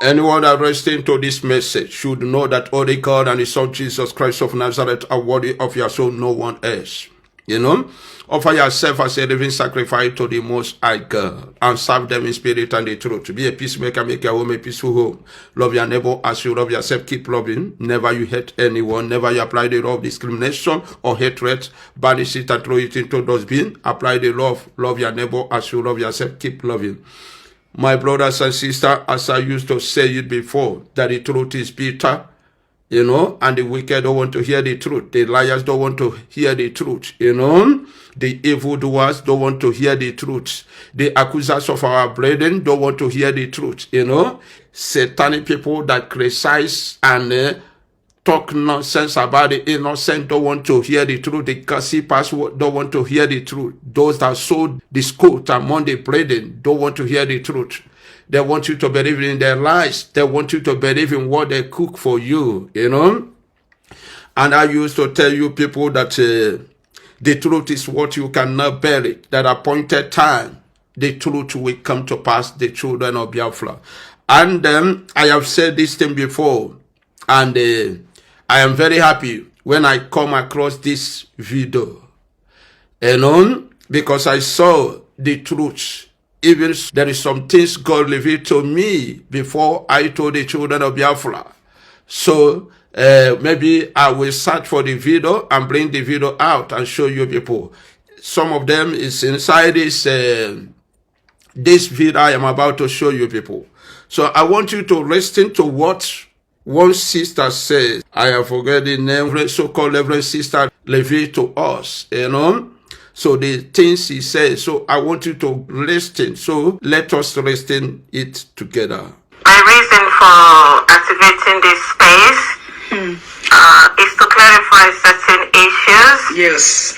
Anyone that listening to this message should know that only God and His Son Jesus Christ of Nazareth are worthy of your soul, no one else. You know, offer yourself as a living sacrifice to the Most High God and serve them in spirit and the truth. Be a peacemaker, make your home a peaceful home. Love your neighbor as you love yourself. Keep loving. Never you hate anyone. Never you apply the law of discrimination or hatred. Banish it and throw it into dustbin. Apply the love. Love your neighbor as you love yourself. Keep loving. My brothers and sisters, as I used to say it before, that the truth is bitter. You know, and the wicked don't want to hear the truth. The liars don't want to hear the truth. You know, the evildoers don't want to hear the truth. The accusers of our brethren don't want to hear the truth. You know, satanic people that criticize and talk nonsense about the innocent don't want to hear the truth. The gossipers don't want to hear the truth. Those that sow discord among the brethren don't want to hear the truth. They want you to believe in their lies. They want you to believe in what they cook for you, you know. And I used to tell you people that the truth is what you cannot bear it. That appointed time, the truth will come to pass, the children of Biafra. And I have said this thing before. And I am very happy when I come across this video. You know, because I saw the truth. Even there is some things God revealed to me before I told the children of Biafra. So maybe I will search for the video and bring the video out and show you people. Some of them is inside this video I am about to show you people. So I want you to listen to what one sister says. I have forgotten the name, so-called Reverend Sister revealed to us, you know. So the things he says, so I want you to listen. So let us listen it together. My reason for activating this space is to clarify certain issues. Yes.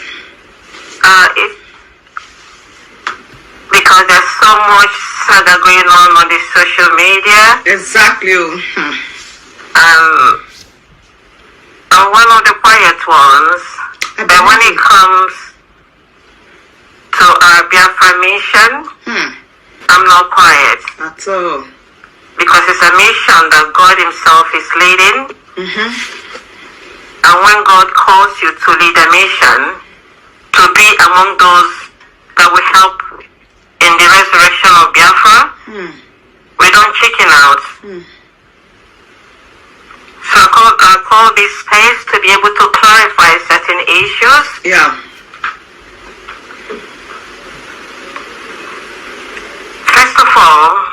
Because there's so much saga going on the social media. Exactly. I'm one of the quiet ones. But when it comes to our Biafra mission, I'm not quiet. At all. Because it's a mission that God Himself is leading. And when God calls you to lead a mission, to be among those that will help in the resurrection of Biafra, we don't chicken out. So I call this space to be able to clarify certain issues. Yeah. First of all,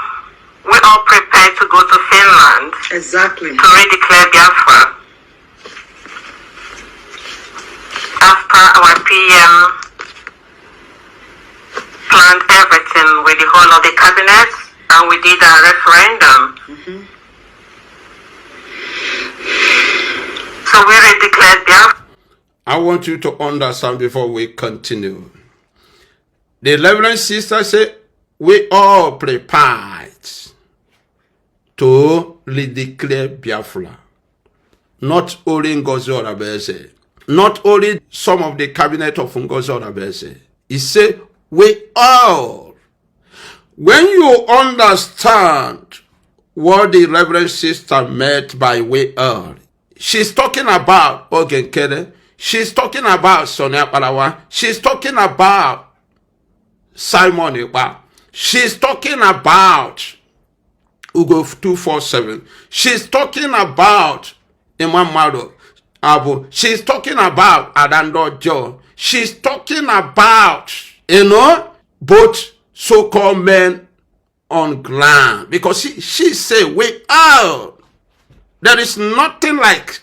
we're all prepared to go to Finland. Exactly. To redeclare Biafra. After our PM planned everything with the whole of the cabinet, and we did a referendum. So we redeclared Biafra. I want you to understand before we continue. The Reverend Sister said, we all prepared to redeclare Biafra. Not only Ngozi Orabueze, not only some of the cabinet of Ngozi Orabueze. He said, we all. When you understand what the Reverend Sister meant by we all, she's talking about Ogenkere, she's talking about Sonia Palawa, she's talking about Simon Ekpa, she's talking about Ugo 247, she's talking about Imam Mado Abu, she's talking about Adando Joe, she's talking about, you know, both so-called men on ground. Because she said, we all. There is nothing like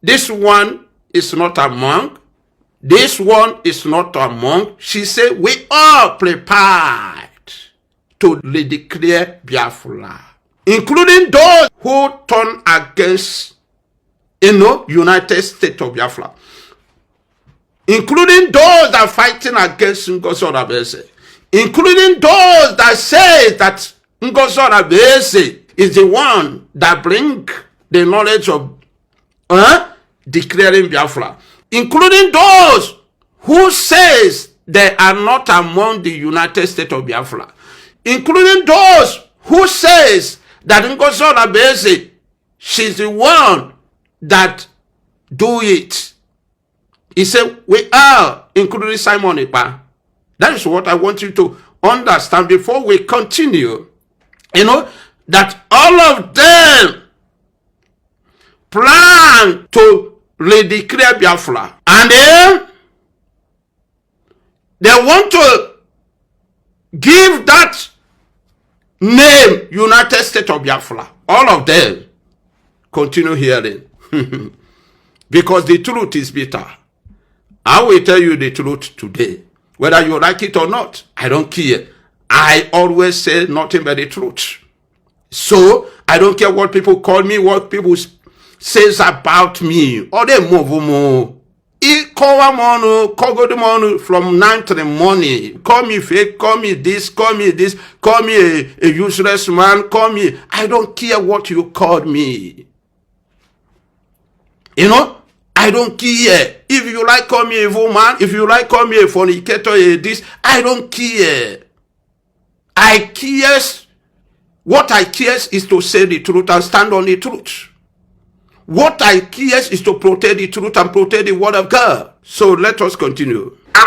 this one is not among. This one is not among. She said, we all prepared to redeclare Biafra. Including those who turn against, you know, United States of Biafra. Including those that are fighting against Ngozi Orabueze. Including those that say that Ngozi Orabueze is the one that bring the knowledge of declaring Biafra. Including those who says they are not among the United States of Biafra. Including those who says that Ngozi Orabueze, she's the one that do it. He said, we are, including Simon Ekpa. That is what I want you to understand before we continue. You know, that all of them plan to redeclare Biafra. And then they want to give that name United States of Biafra. All of them. Continue hearing. Because the truth is bitter. I will tell you the truth today. Whether you like it or not, I don't care. I always say nothing but the truth. So, I don't care what people call me, what people says about me. Or they move more. From 9 to the morning. Call me fake, call me this, call me a useless man, call me. I don't care what you call me. You know, I don't care. If you like call me a evil man, if you like call me a fornicator, this, I don't care. I care. What I care is to say the truth and stand on the truth. What I care is to protect the truth and protect the word of God. So let us continue. Before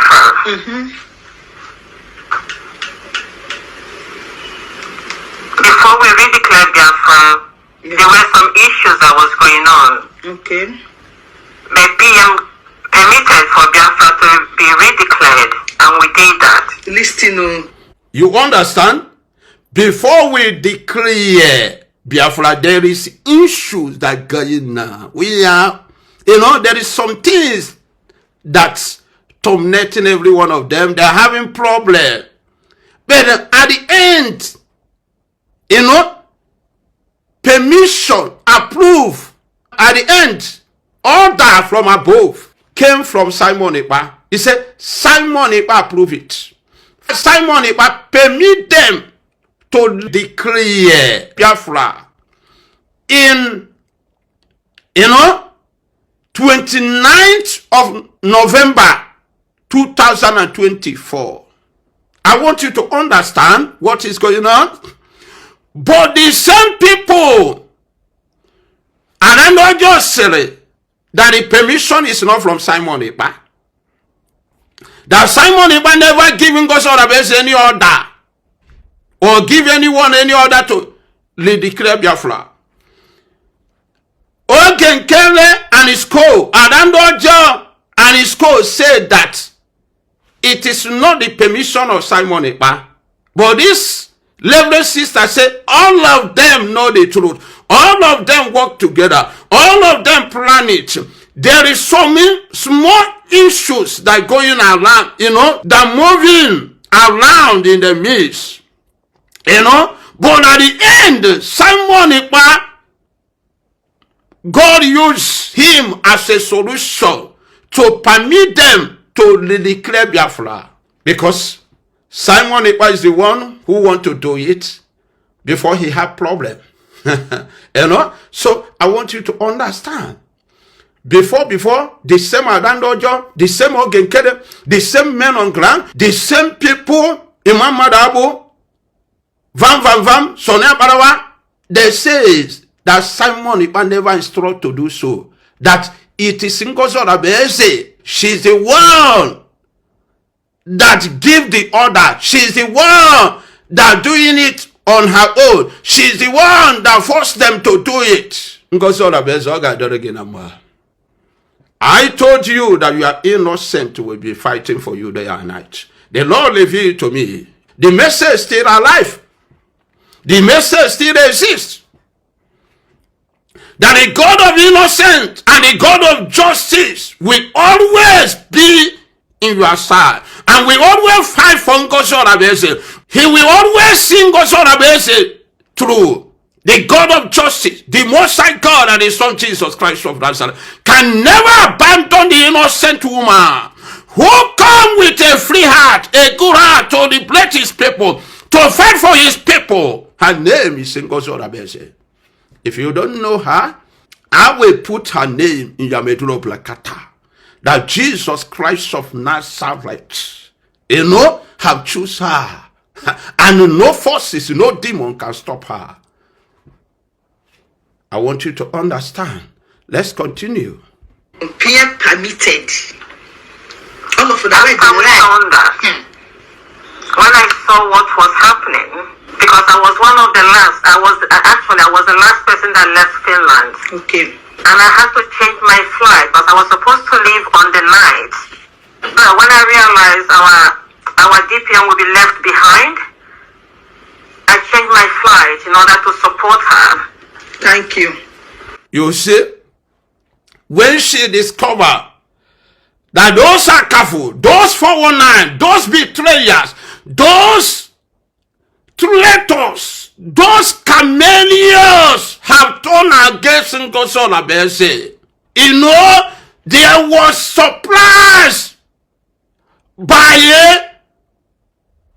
we redeclared Biafra, there were some issues that was going on. Okay. The PM permitted for Biafra to be redeclared, and we did that. Listening. You understand? Before we declare Biafra, there is issues that going on. We are, you know, there is some things that's dominating every one of them. They're having problem. But at the end, you know, permission, approve. At the end, order from above came from Simon Ekpa. He said, Simon Ekpa approve it. Simon Ekpa permit them to declare Biafra in, you know, 29th of November 2024. I want you to understand what is going on. But the same people, and I'm not just saying that the permission is not from Simon Ekpa. That Simon Ekpa never given Ngozi Orabueze any order or give anyone any order to declare Biafra. Ogen Kele and his co, Adandojo and his co said that it is not the permission of Simon Ekpa. But this Reverend Sister said all of them know the truth. All of them work together. All of them plan it. There is so many small issues that going around, you know, that moving around in the midst. You know, but at the end, Simon Ekpa, God used him as a solution to permit them to declare Biafra. Because Simon Ekpa is the one who want to do it before he had problem. You know, so I want you to understand. Before, the same Adandojo, the same Ogenkede, the same men on ground, the same people, Imam Madabo, Vam, Sonia Barawa, they say that Simon Ekpa never instructed to do so. That it is Ngozi Orabueze. She's the one that give the order. She's the one that doing it on her own. She's the one that forced them to do it. Ngozi Orabueze, I told you that your innocent will be fighting for you day and night. The Lord revealed to me. The message is still alive. The message still exists. That the God of innocence and the God of justice will always be in your side. And will always fight for Ngozi Orabueze. He will always see Ngozi Orabueze through. The God of justice, the Most High God and His Son Jesus Christ of Nazareth can never abandon the innocent woman who come with a free heart, a good heart to liberate His people, to fight for His people. Her name is Ngozi Orabueze. If you don't know her, I will put her name in your medulla oblongata. That Jesus Christ of Nazareth, you know, have chosen her. And no forces, no demon can stop her. I want you to understand. Let's continue. Peer permitted. All of that. When I saw what was happening, because I was one of the last, I was the last person that left Finland. Okay. And I had to change my flight because I was supposed to leave on the night. But when I realized our DPM will be left behind, I changed my flight in order to support her. Thank you. You see, when she discovered that those are careful, those 419, those betrayers, those traitors, those chameleons have turned against Ngozi Orabueze, there was surprise by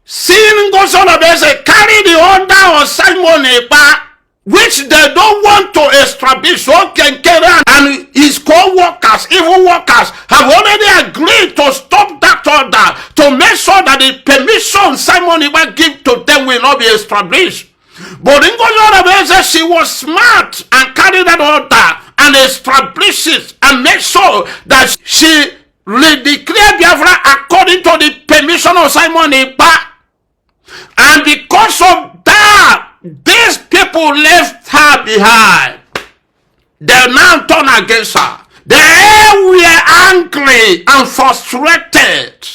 seeing Ngozi Orabueze carry the order of Simon Ekpa, which they don't want to establish, and his co-workers, evil workers, have already agreed to stop that order, to make sure that the permission Simon Ekpa give to them will not be established. But Ngozi Orabueze, she was smart and carried that order and established it and make sure that she declared Biafra according to the permission of Simon Ekpa. And because of that, these people left her behind. They now turn against her. They were angry and frustrated.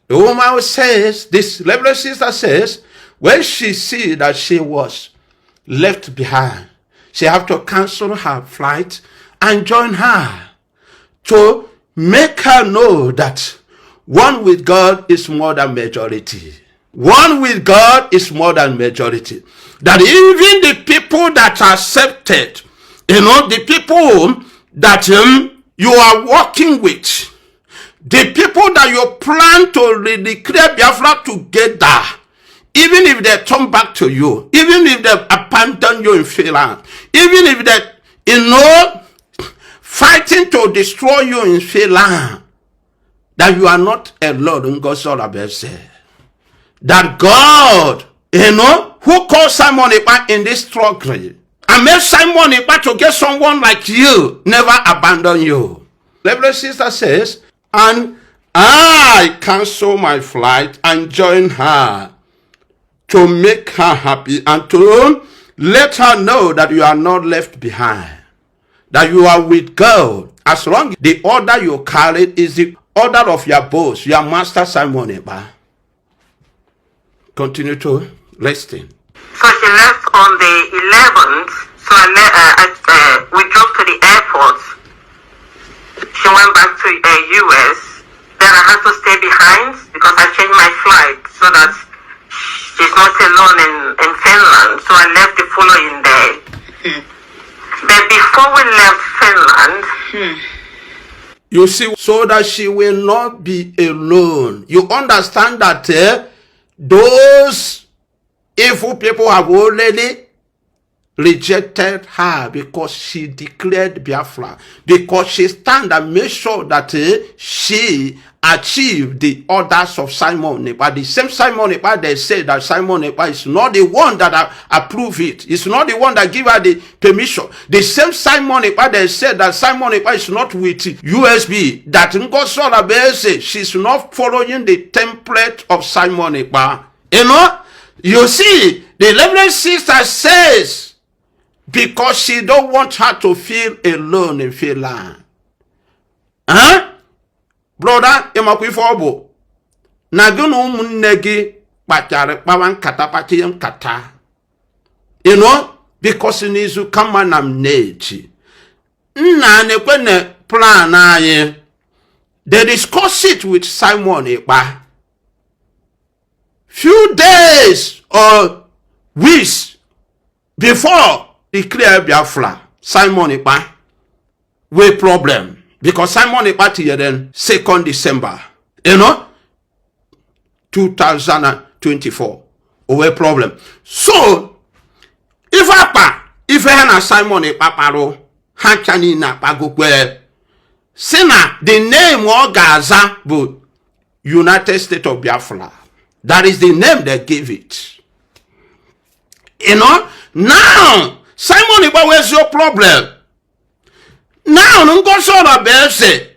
The woman says, this Reverend Sister says, when she see that she was left behind, she have to cancel her flight and join her to make her know that one with God is more than majority. One with God is more than majority. That even the people that are accepted, the people that you are working with, the people that you plan to declare Biafra together, even if they turn back to you, even if they abandon you in Finland, even if they, fighting to destroy you in Finland, that you are not alone, Ngozi Orabueze. That God, who called Simon Ekpa in this struggle and made Simon Ekpa to get someone like you, never abandon you. Reverend Sister says, and I cancel my flight and join her to make her happy and to let her know that you are not left behind, that you are with God. As long as the order you carried is the order of your boss, your master Simon Ekpa. Continue to listen. So she left on the 11th. So we drove to the airport. She went back to US. Then I had to stay behind because I changed my flight so that she's not alone in Finland. So I left the following day. But before we left Finland, you see, so that she will not be alone. You understand that those evil people have already rejected her because she declared Biafra, because she stand and made sure that she achieved the orders of Simon Ekpa. The same Simon Ekpa, they say that Simon Ekpa is not the one that approve it. It's not the one that give her the permission. The same Simon Ekpa, they said that Simon Ekpa is not with USB, that Ngozi Orabueze, she's not following the template of Simon Ekpa. You see, the Reverend Sister says, because she don't want her to feel alone in Finland. Brother, Emakwifo, Nagunu Munegi Patare Pavan Katapatium Kata. Because in Isu Kamanam Nechi. Nane plan aye. They discuss it with Simon Ekpa. Few days or weeks before declare Biafra, Simon Ekpa with problem. Because Simon Ekpa here then 2nd December, 2024, away problem. So, if I Simon Ekpa paro, Hanchani na pagokwe, Sina, the name of Gaza, but United States of Biafra. That is the name they gave it. Now, Simon Ekpa, where's your problem? Now, Ngozi Orabueze,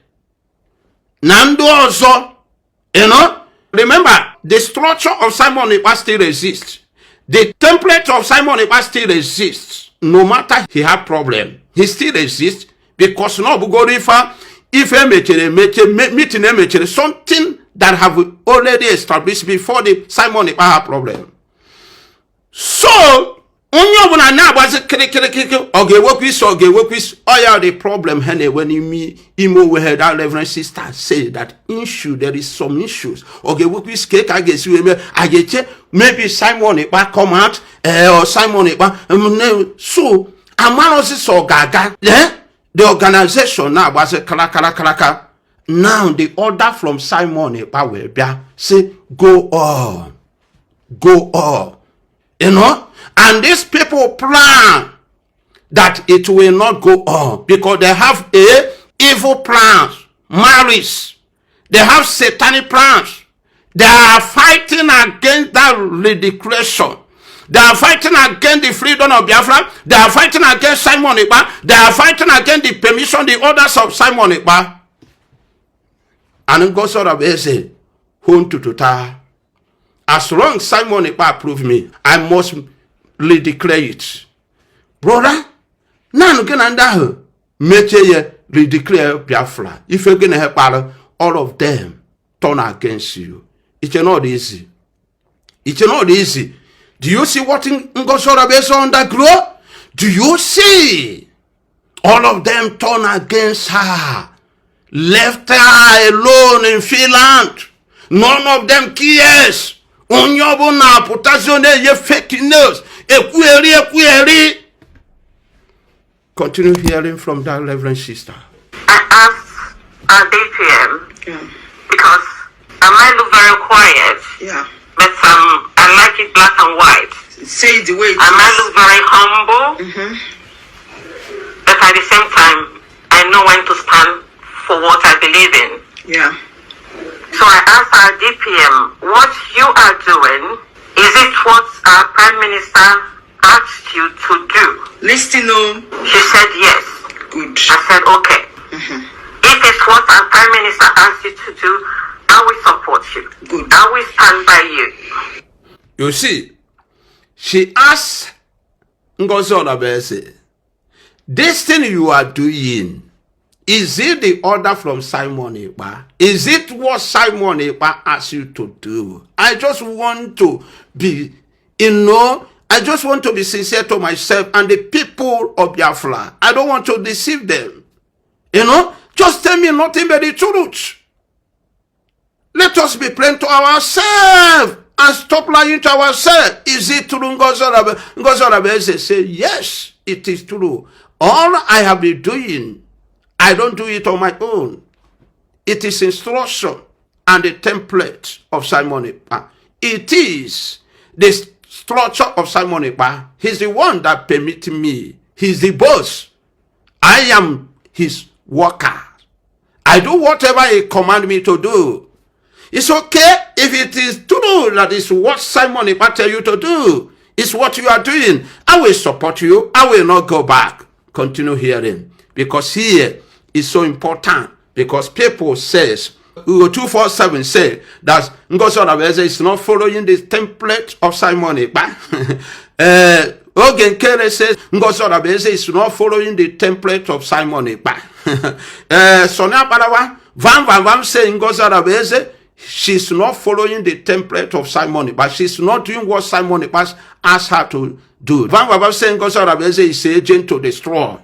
Nando also, remember, the structure of Simon Ekpa still exists. The template of Simon Ekpa still exists. No matter he had problem, he still exists because no bugorifa if meeting something that have already established before the Simon Ekpa had problem. So only now was a the problem when you heard our Reverend Sister say that issue there is some issues. Maybe Simon Ekpa come out or Simon Ekpa. So so gaga. The organization now was a kalaka. Now the order from Simon Ekpa will be say go on. And these people plan that it will not go on because they have evil plans, malice. They have satanic plans. They are fighting against that ridiculation. They are fighting against the freedom of Biafra. They are fighting against Simon Ekpa. They are fighting against the permission, the orders of Simon Ekpa. And Ngozi Orabueze, home to tuta. As long as Simon Ekpa approve me, I must declare it. Brother, now again under make you redeclare Biafra. If you're gonna help all of them turn against you. It's not easy. It's not easy. Do you see what Ngozi Orabueze undergo? Do you see all of them turn against her? Left her alone in Finland. None of them cares. Onyobo na putazone ye fake news. Equeri. Continue hearing from that Reverend Sister. I asked our DPM because I might look very quiet. Yeah. But I like it black and white. Say it the way it I might is. look very humble. But at the same time, I know when to stand for what I believe in. Yeah. So I asked our DPM, what you are doing, is it what our Prime Minister asked you to do? Listen on. She said yes. Good. I said okay. If it's what our Prime Minister asked you to do, I will support you. Good. I will stand by you. You see, she asked Ngozi Orabueze, this thing you are doing, is it the order from Simon Ekpa? Is it what Simon Ekpa asked you to do? I just want to be, I just want to be sincere to myself and the people of Biafra. I don't want to deceive them. Just tell me nothing but the truth. Let us be plain to ourselves and stop lying to ourselves. Is it true? Ngozi Orabueze say, yes, it is true. All I have been doing, I don't do it on my own. It is instruction and the template of Simon Ekpa. It is the structure of Simon Ekpa. He's the one that permits me. He's the boss. I am his worker. I do whatever he commands me to do. It's okay if it is true that is what Simon Ekpa tell you to do. It's what you are doing. I will support you. I will not go back. Continue hearing. Because here is so important. Because people says, 247 say that Ngozi Orabueze is not following the template of Simon Ekpa. Ogen Kere says Ngozi Orabueze is not following the template of Simon Ekpa. Sonia Barawa, Van say Ngozi Orabueze, she's not following the template of Simon Ekpa. She's not doing what Simon Ekpa asked her to do. Van saying Ngozi Orabueze is an agent to destroy.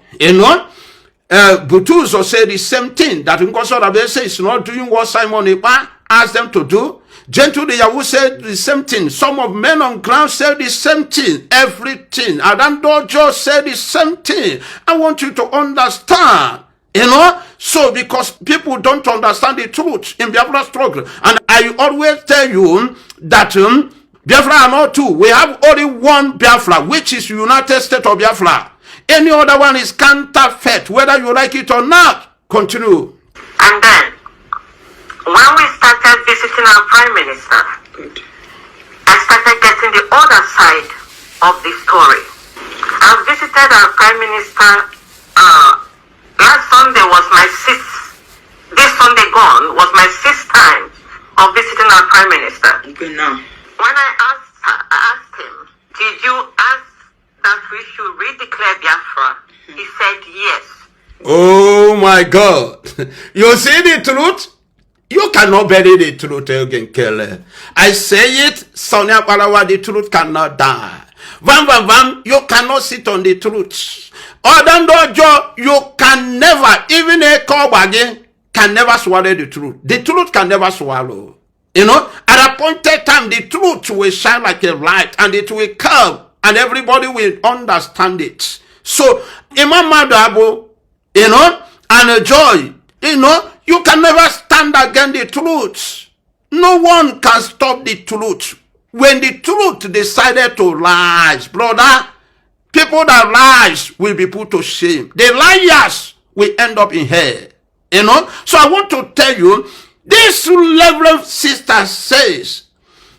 Butuzo said the same thing, that Ngozi Orabueze is not doing what Simon Ekpa asked them to do. Gentle the Yahoo said the same thing. Some of men on ground said the same thing. Everything. Adam Dojo said the same thing. I want you to understand. So because people don't understand the truth in Biafra struggle. And I always tell you that Biafra are not two. We have only one Biafra, which is United States of Biafra. Any other one is counterfeit, whether you like it or not. Continue. And then, when we started visiting our Prime Minister, I started getting the other side of the story. I visited our Prime Minister. Last Sunday was my sixth. This Sunday gone was my sixth time of visiting our Prime Minister. Okay, now. When I asked him, did you ask that we should redeclare Biafra? He said yes. Oh my God. You see the truth? You cannot bury the truth again, Kelly. I say it, Sonia Palawa, the truth cannot die. Vam, you cannot sit on the truth. Odandojo, you can never, even a cowbaggy can never swallow the truth. The truth can never swallow. You know, at a appointed time, the truth will shine like a light and it will come and everybody will understand it. So, Imam Madabo, you know, and joy, you know, you can never stand against the truth. No one can stop the truth. When the truth decided to lie, brother, people that lies will be put to shame. The liars will end up in hell. You know? So I want to tell you, this Reverend Sister says,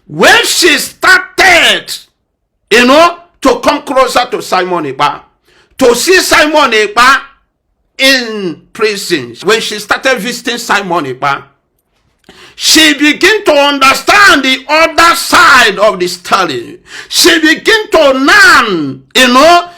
when she started, you know, to come closer to Simon Ekpa, to see Simon Ekpa in prison, when she started visiting Simon Ekpa, she began to understand the other side of the story. She began to learn, you know,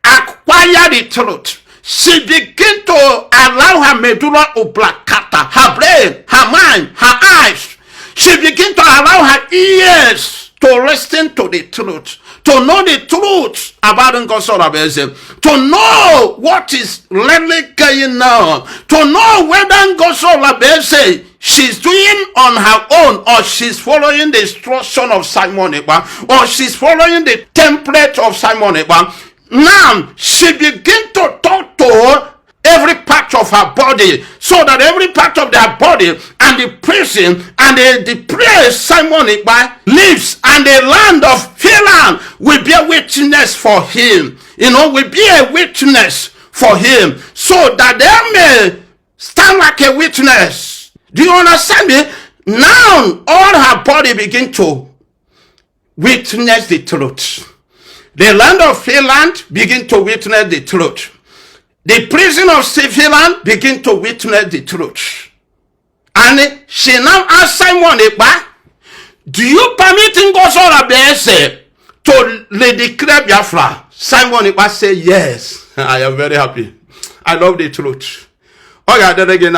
acquire the truth. She began to allow her medulla oblongata, her brain, her mind, her eyes. She began to allow her ears to listen to the truth, to know the truth about Ngozi Orabueze, to know what is really going on, to know whether Ngozi Orabueze she's doing on her own or she's following the instruction of Simon Ekpa or she's following the template of Simon Ekpa. Now she begins to talk to every part of her body, so that every part of their body and the prison and the place Simon Ekpa lives and the land of Finland will be a witness for him. You know, will be a witness for him, so that they may stand like a witness. Do you understand me? Now all her body begin to witness the truth. The land of Finland begin to witness the truth. The prison of Finland begin to witness the truth. And she now asked Simon Ekpa, do you permit Ngozi Orabueze to declare Biafra? Simon Ekpa said, yes. I am very happy. I love the truth. Okay, then again,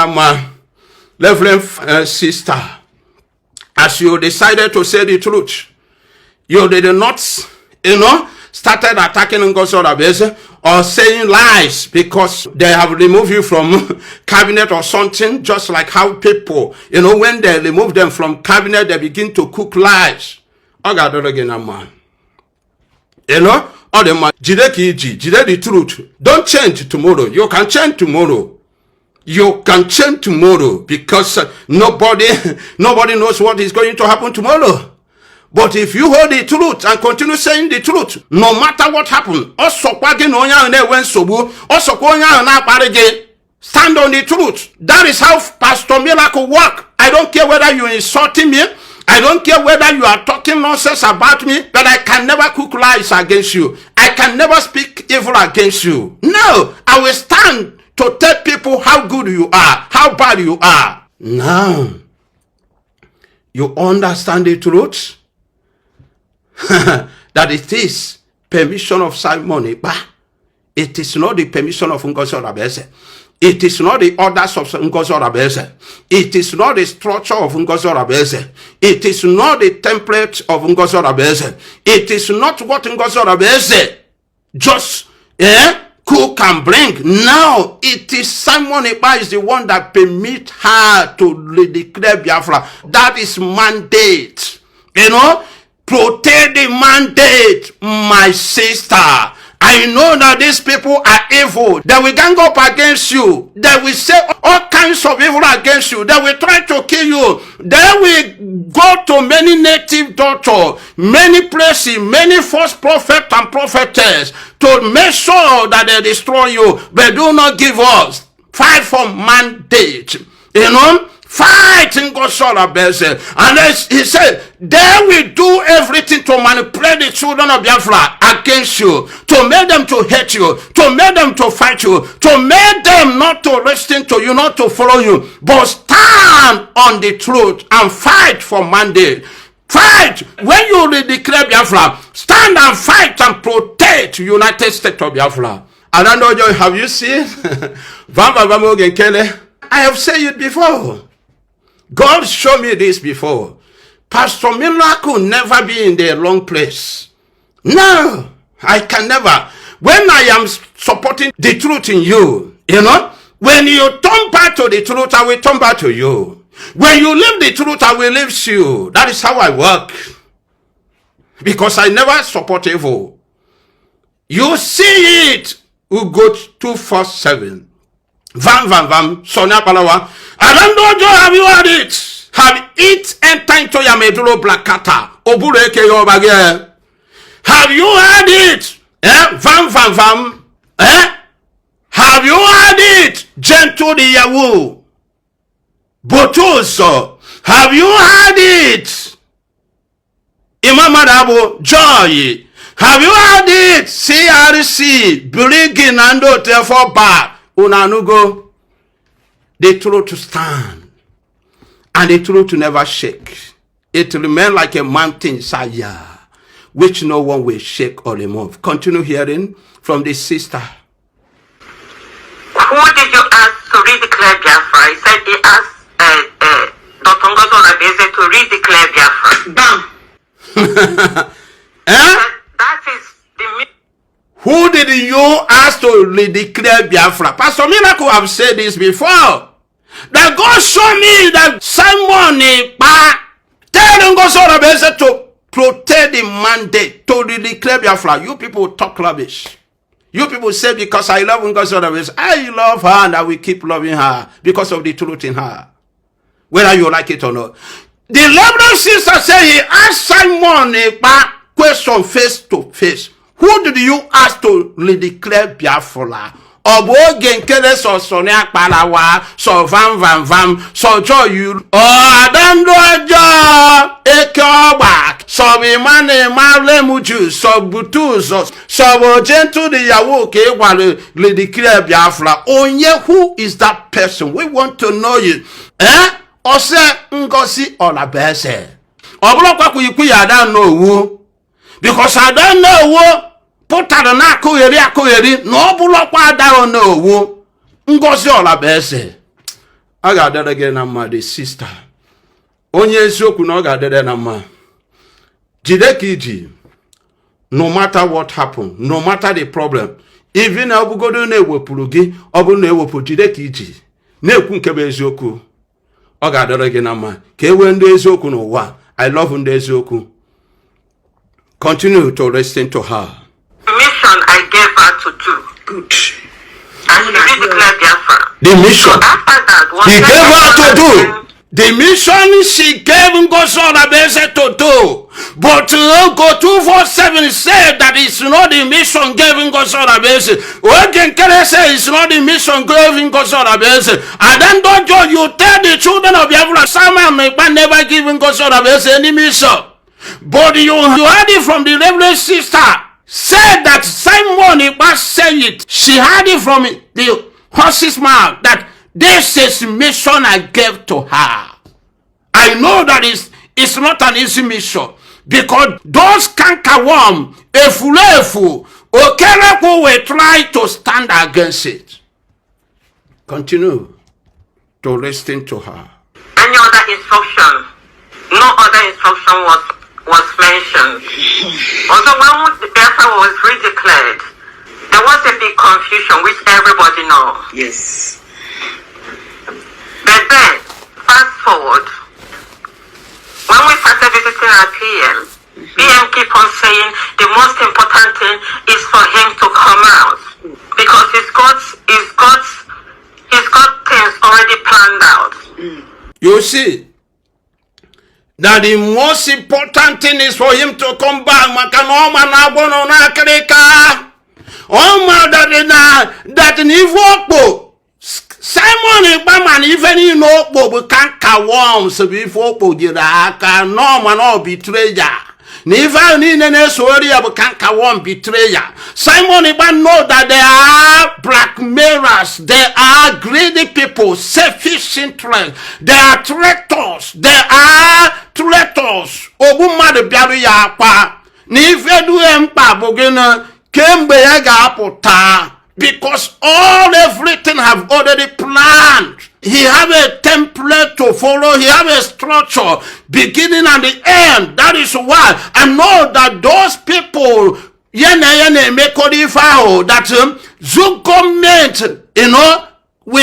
Reverend Sister, as you decided to say the truth, you did not, you know, started attacking Ngozi Orabueze or saying lies because they have removed you from cabinet or something, just like how people, you know, when they remove them from cabinet, they begin to cook lies. You know, all the man, jide the truth. Don't change tomorrow. You can change tomorrow. You can change tomorrow because nobody knows what is going to happen tomorrow. But if you hold the truth and continue saying the truth, no matter what happens, stand on the truth. That is how Pastor Miracle work. I don't care whether you're insulting me. I don't care whether you are talking nonsense about me, but I can never cook lies against you. I can never speak evil against you. No, I will stand to tell people how good you are, how bad you are. Now, you understand the truth? That it is permission of Simon Ekpa. It is not the permission of Ngozi Orabueze. It is not the orders of Ngozi Orabueze. It is not the structure of Ngozi Orabueze. It is not the template of Ngozi Orabueze. It is not what Ngozi Orabueze just cook and bring. Now it is Simon Ekpa is the one that permit her to declare Biafra. That is mandate. You know, protect the mandate, my sister. I know that these people are evil. They will gang up against you. They will say all kinds of evil against you. They will try to kill you. They will go to many native doctors, many places, many false prophets and prophetess to make sure that they destroy you. But do not give us. Fight for mandate. You know, Fight Ngozi Orabueze. And he said, they will do everything to manipulate the children of Biafra against you, to make them to hate you, to make them to fight you, to make them not to listen to you, not to follow you, but stand on the truth and fight for mandate. Fight. When you declare Biafra, stand and fight and protect United States of Biafra. And I know, have you seen? I have said it before. God showed me this before. Pastor Miller could never be in the wrong place. No, I can never. When I am supporting the truth in you, when you turn back to the truth, I will turn back to you. When you leave the truth, I will leave you. That is how I work. Because I never support evil. You see it. You go 247. Vam, Sonia Palawa. I don't know, have you heard it? Have it entered into your medulla oblongata? Obureke Yobage. Have you heard it? Vam. Have you heard it? Gentle the Yahoo. Botoso. Have you heard it? Imam Adabo Joy. Have you heard it? CRC. Bringing and therefore back. Unanugo. The truth to stand. And the truth to never shake. It remain like a mountain saya, which no one will shake or remove. Continue hearing from the sister. Who did you ask to redeclare Biafra? He said he asked Dr. Ngozi Orabueze to redeclare Biafra. That is the. Who did you ask to redeclare Biafra? Pastor Miracle have said this before. That God showed me that Simon Ekpa telling Ngozi Orabueze to protect the mandate to redeclare Biafra. You people talk rubbish. You people say because I love Ngozi Orabueze, I love her and I will keep loving her because of the truth in her. Whether you like it or not. The Reverend Sister said he asked Simon Ekpa question face to face. Who did you ask to redeclare Biafra? Obo genkele so Sonia Palawa, so vam, so joy you. Oh, Adando Ekpa, so we mane male muju, so butuzo, so gentle the Yahoo ke wale redeclare Biafra. Onye, who is that person? We want to know you. Ose Ngozi Orabueze. Oblokwa kuyiku I don't know who. Because I don't know who. Put out an akoyeri, no bulokwa down no who. Ngozi Orabueze. I got that again, I'm the sister. Onye eziokwu no got that na Jidekiji. No matter what happened, no matter the problem, even obugodo na ewepuru gi, obu na ewepu Jidekiji. Na-ekwu nke bụ eziokwu. I got that again, I'm ke we ndị eziokwu n'ụwa. I love ndị eziokwu. Continue to listen to her. The mission I gave her to do. Good. And she redeclared Biafra. The mission So after that, he gave her to do. The mission she gave Ngozi Orabueze to do. But Go 247 said that it's not the mission gave Ngozi Orabueze. Ogenkere said it's not the mission gave Ngozi Orabueze. And then don't you tell the children of Biafra, Simon Ekpa never give Ngozi Orabueze any mission. But you heard it from the Reverend Sister. Said that Simon Ekpa said it. She heard it from the horse's mouth that this is mission I gave to her. I know that it's not an easy mission. Because those cankerworm, efulefu, okereku will try to stand against it. Continue to listen to her. Any other instruction, no other instruction was mentioned. Also, when the Biafra was redeclared, there was a big confusion, which everybody knows. Yes. But then, fast forward, when we started visiting our PM keep on saying the most important thing is for him to come out because he's got things already planned out. You see, that the most important thing is for him to come back. That Simon Ekpa man, even you know, we can't worms before Pojiraka, no man or betrayer. Never need any story of can't worm betrayer. Simon Ekpa know that there are blackmailers, there are greedy people, selfish interest, there are traitors, Obuma de Biafra. Never do empa bogena, came apota. Because everything have already planned. He have a template to follow. He have a structure, beginning and the end. That is why I know that those people, that Zoom government, we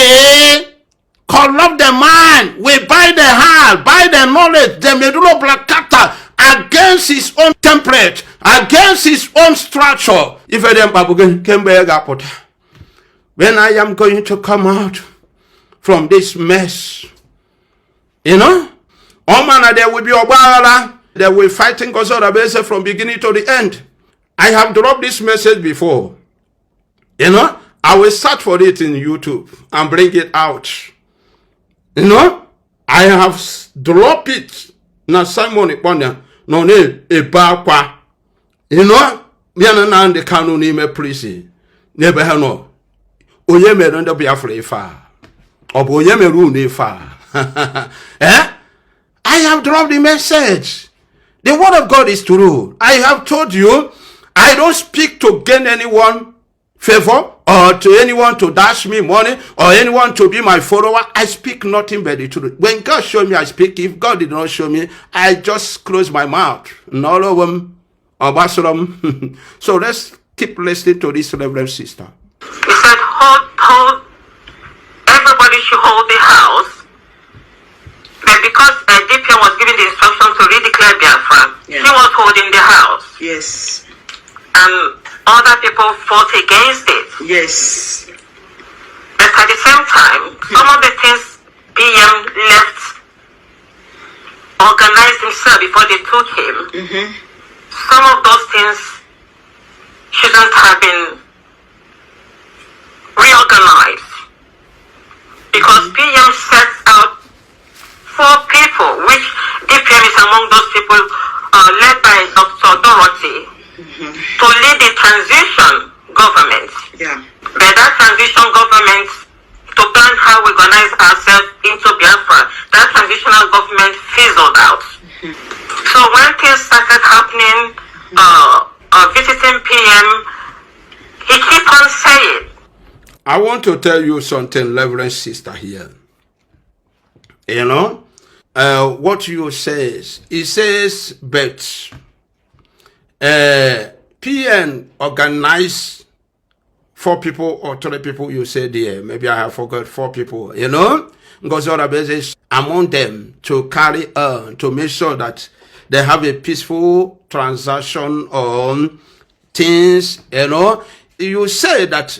corrupt the mind, we buy the heart, buy the knowledge, the medulla oblongata against his own template, against his own structure. If I don't when I am going to come out from this mess, all manner there will be Obala, they will fighting Ngozi Orabueze from beginning to the end. I have dropped this message before. I will search for it in YouTube and bring it out. I have dropped it. Now Simon Ekpa, no ne Ekpa. Me and the canon in prison. Never have no. Oyeme don't be afraid far. Or Oyeme rune far. I have dropped the message. The word of God is true. I have told you, I don't speak to gain anyone favor or to anyone to dash me money or anyone to be my follower. I speak nothing but the truth. When God showed me, I speak. If God did not show me, I just close my mouth. All of them, so let's keep listening to this Reverend Sister. He said, hold, everybody should hold the house. But because DPM was given the instruction to redeclare Biafra, he was holding the house. Yes. And other people fought against it. Yes. But at the same time, some of the things PM left organized himself before they took him. Some of those things shouldn't have been reorganized, because PM sets out 4 people, which DPM is among those people, led by Dr. Dorothy, to lead the transition government. But that transition government, to plan how we organize ourselves into Biafra, that transitional government fizzled out. So when things started happening, visiting PM, he keep on saying, I want to tell you something, Reverend Sister, here. What you says, it says, but PN organized 4 people or 3 people, you said there. Maybe I have forgot 4 people, Ngozi Orabueze is among them to carry on, to make sure that they have a peaceful transaction on things, You say that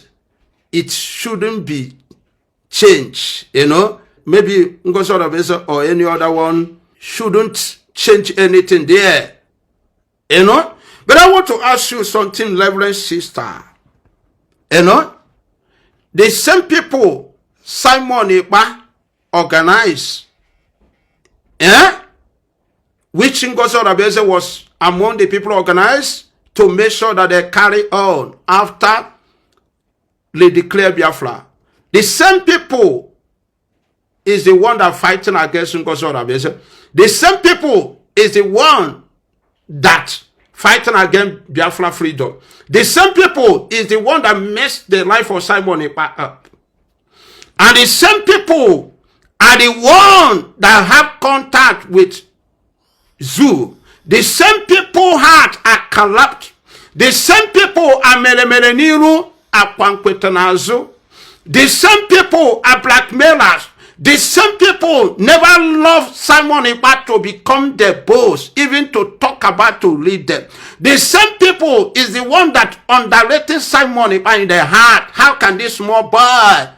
it shouldn't be changed, Maybe Ngozi Orabueze or any other one shouldn't change anything there, But I want to ask you something, Reverend Sister. The same people Simon Ekpa organized, which Ngozi Orabueze was among the people organized to make sure that they carry on after they declare Biafra. The same people is the one that fighting against Ngozi Orabueze. The same people is the one that fighting against Biafra freedom. The same people is the one that messed the life of Simon Ekpa up. And the same people are the one that have contact with Zoo. The same people heart are corrupt. The same people are Niru are Pankwetanazo. The same people are blackmailers. The same people never loved Simon Ekpa to become their boss, even to talk about to lead them. The same people is the one that underrated Simon Ekpa in their heart. How can this small boy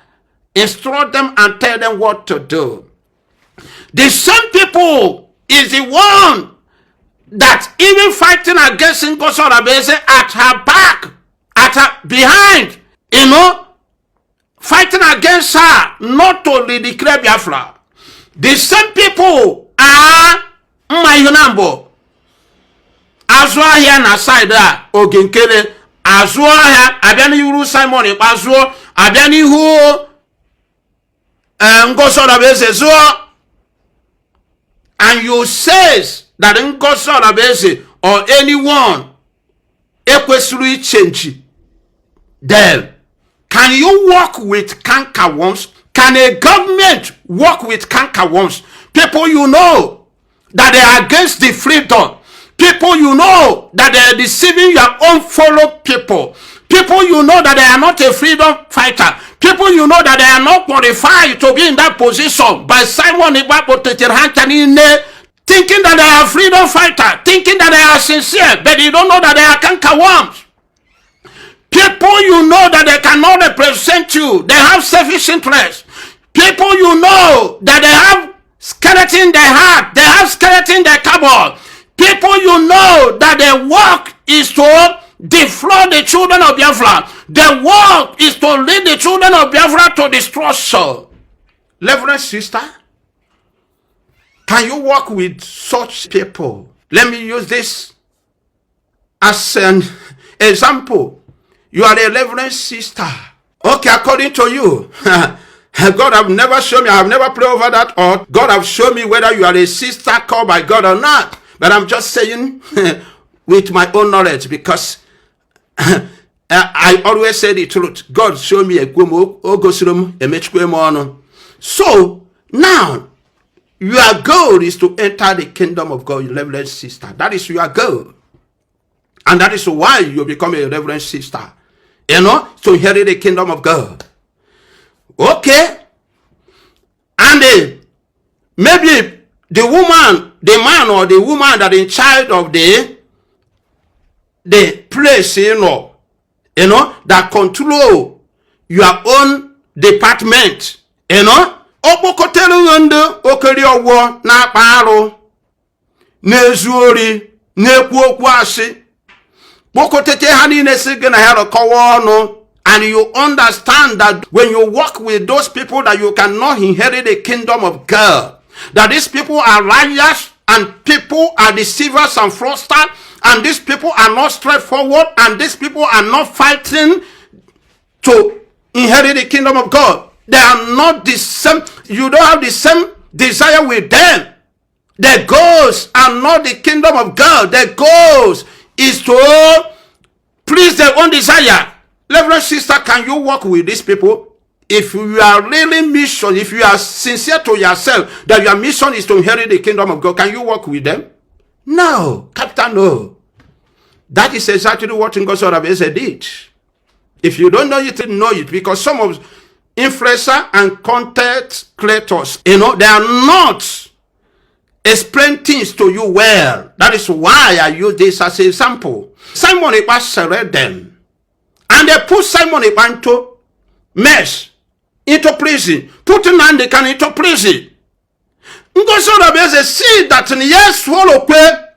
instruct them and tell them what to do? The same people is the one that even fighting against Ngozi Orabueze at her back, at her behind, fighting against her not to declare Biafra. The same people are Mayunambo. Azua here na side there, Oginkele. Azua here, Abiani Uru Simon Ekpa Azua, Abiani who Ngozi Orabueze Azua. And you says that Ngozi Orabueze or anyone equally change them. Can you work with cankerworms? Can a government work with cankerworms? People you know that they are against the freedom. People you know that they are deceiving your own fellow people. People you know that they are not a freedom fighter. People you know that they are not qualified to be in that position. By Simon Ekpa, thinking that they are freedom fighter, thinking that they are sincere, but you don't know that they are cankerworms. People you know that they cannot represent you. They have selfish interest. People you know that they have skeleton in their heart. They have skeleton in their cupboard. People you know that their work is to defraud the children of Biafra. Their work is to lead the children of Biafra to destruction. Reverend Sister, can you work with such people? Let me use this as an example. You are a Reverend Sister. Okay, according to you, God have never shown me, I have never prayed over that, or God have shown me whether you are a sister called by God or not. But I'm just saying with my own knowledge, because I always say the truth. God showed me a so now your goal is to enter the kingdom of God, Reverend Sister. That is your goal. And that is why you become a Reverend Sister. You know, to inherit the kingdom of God. Okay. And maybe the woman, the man or the woman that in charge of the place, you know, that control your own department, you know. Okpokotelu wende okeri owo na akparu nezuori nekwu okwu asị kpokotete ha niile si gị na ha rụkọwa ọnụ. And you understand that when you work with those people that you cannot inherit the kingdom of God, that these people are liars and people are deceivers and fraudsters, and these people are not straightforward, and these people are not fighting to inherit the kingdom of God. They are not the same. You don't have the same desire with them. Their goals are not the kingdom of God. Their goals is to please their own desire. Reverend Sister, can you work with these people? If you are really mission, if you are sincere to yourself that your mission is to inherit the kingdom of God, can you work with them? No, Captain, no. That is exactly what Ngozi Orabueze did. If you don't know it, know it, because some of influencers and content creators, they are not explain things to you well. That is why I use this as an example. Simon Ekpa surrendered them, and they put Simon Ekpa into mess, into prison, put Nnamdi into prison. Ngozi Orabueze see that yes, swallow kwe,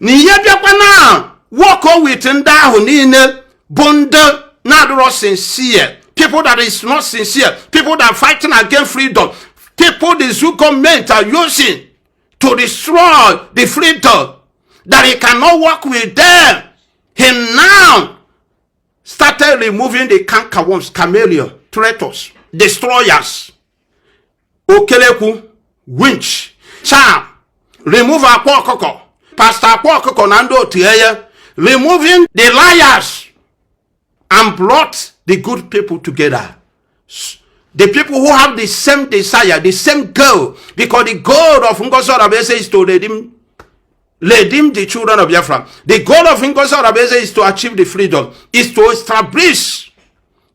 ni yebiakwa na walk with ndahu niile bonde not sincere. People that is not sincere, people that are fighting against freedom, people the Zoo government are using to destroy the freedom, that he cannot work with them. He now started removing the cankerworms, chameleon, traitors, destroyers, okeleku, winch, charm, remove Akwa Okoko, Pastor Akwa Okoko Nando Tieye, removing the liars and brought the good people together. The people who have the same desire, the same goal, because the goal of Ngozi Orabueze is to redeem the children of Biafra. The goal of Ngozi Orabueze is to achieve the freedom, is to establish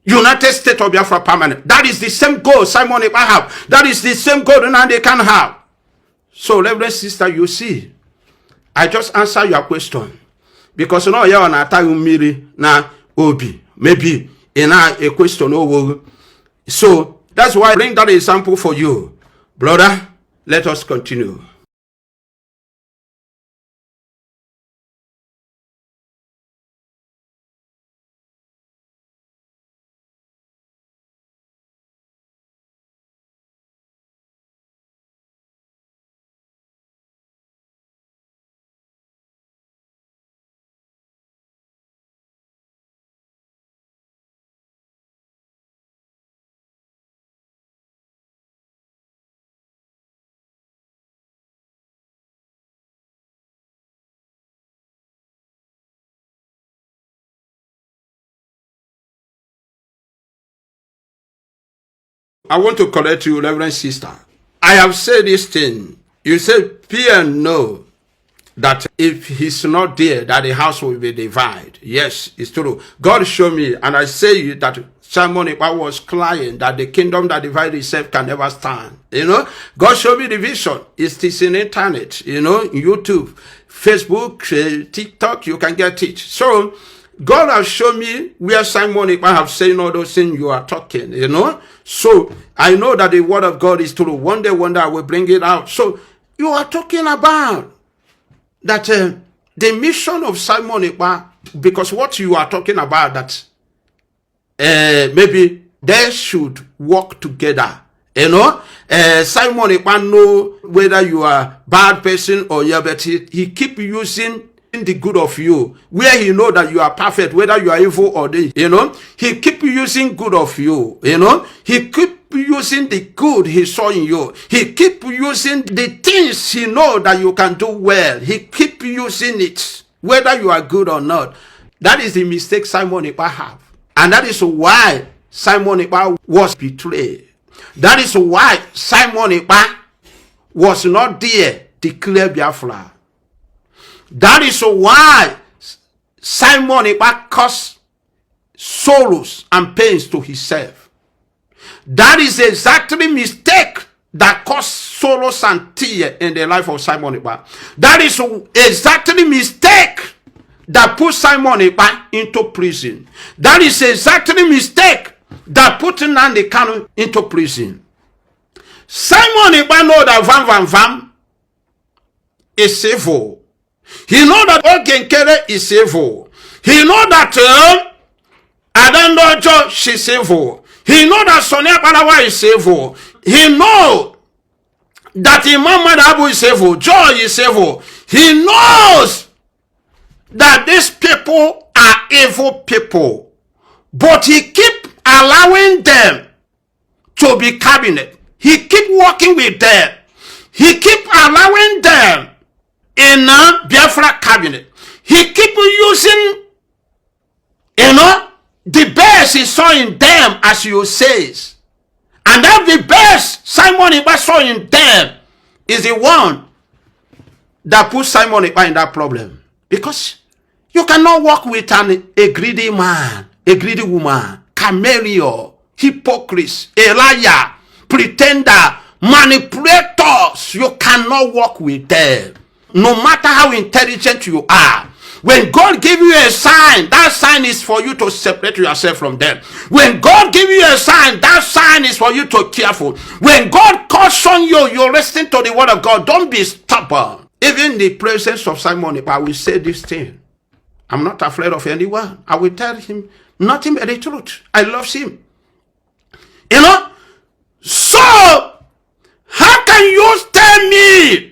United States of Biafra permanent. That is the same goal Simon Ekpa have. That is the same goal Nnamdi can have. So, Reverend Sister, you see, I just answer your question. Because no, you are not miri na obi. Maybe in a question over. So that's why I bring that example for you. Brother, let us continue. I want to correct you, Reverend Sister. I have said this thing. You said, Pierre know that if he's not there, that the house will be divided. Yes, it's true. God showed me, and I say that Simon Ekpa was crying that the kingdom that divides itself can never stand. You know, God showed me the vision. It is in internet, you know, YouTube, Facebook, TikTok, you can get it. So, God has shown me where Simon Ekpa have said all those things you are talking, you know. So, I know that the word of God is true. One day I will bring it out. So, you are talking about that the mission of Simon Ekpa, because what you are talking about, that maybe they should work together. You know, Simon Ekpa know whether you are bad person or yeah, but he keep using the good of you, where he know that you are perfect, whether you are evil or this, you know, he keep using good of you, you know, he keep using the good he saw in you, he keep using the things he know that you can do well, he keep using it, whether you are good or not. That is the mistake Simon Ekpa have, and that is why Simon Ekpa was betrayed. That is why Simon Ekpa was not there to declare Biafra. That is why Simon Ekpa caused sorrows and pains to himself. That is exactly mistake that caused sorrows and tears in the life of Simon Ekpa. That is exactly mistake that put Simon Ekpa into prison. That is exactly mistake that put Nnamdi Kanu into prison. Simon Ekpa know that Vam is evil. He know that Ogenkere is evil. He know that Adandojo, she's evil. He know that Sonia Palawa is evil. He know that Imam Madabu is evil. Joy is evil. He knows that these people are evil people. But he keep allowing them to be cabinet. He keep working with them. He keep allowing them in a Biafra cabinet. He keep using, you know, the best he saw in them, as you says. And that the best Simon Ekpa saw in them is the one that put Simon Ekpa in that problem. Because you cannot work with a greedy man, a greedy woman, chameleon, hypocrite, a liar, pretender, manipulators. You cannot work with them. No matter how intelligent you are, when God give you a sign, that sign is for you to separate yourself from them. When God give you a sign, that sign is for you to be careful. When God caution you, you listen to the word of God. Don't be stubborn. Even in the presence of Simon Ekpa, I will say this thing. I'm not afraid of anyone. I will tell him nothing but the truth. I love him. You know? So, how can you tell me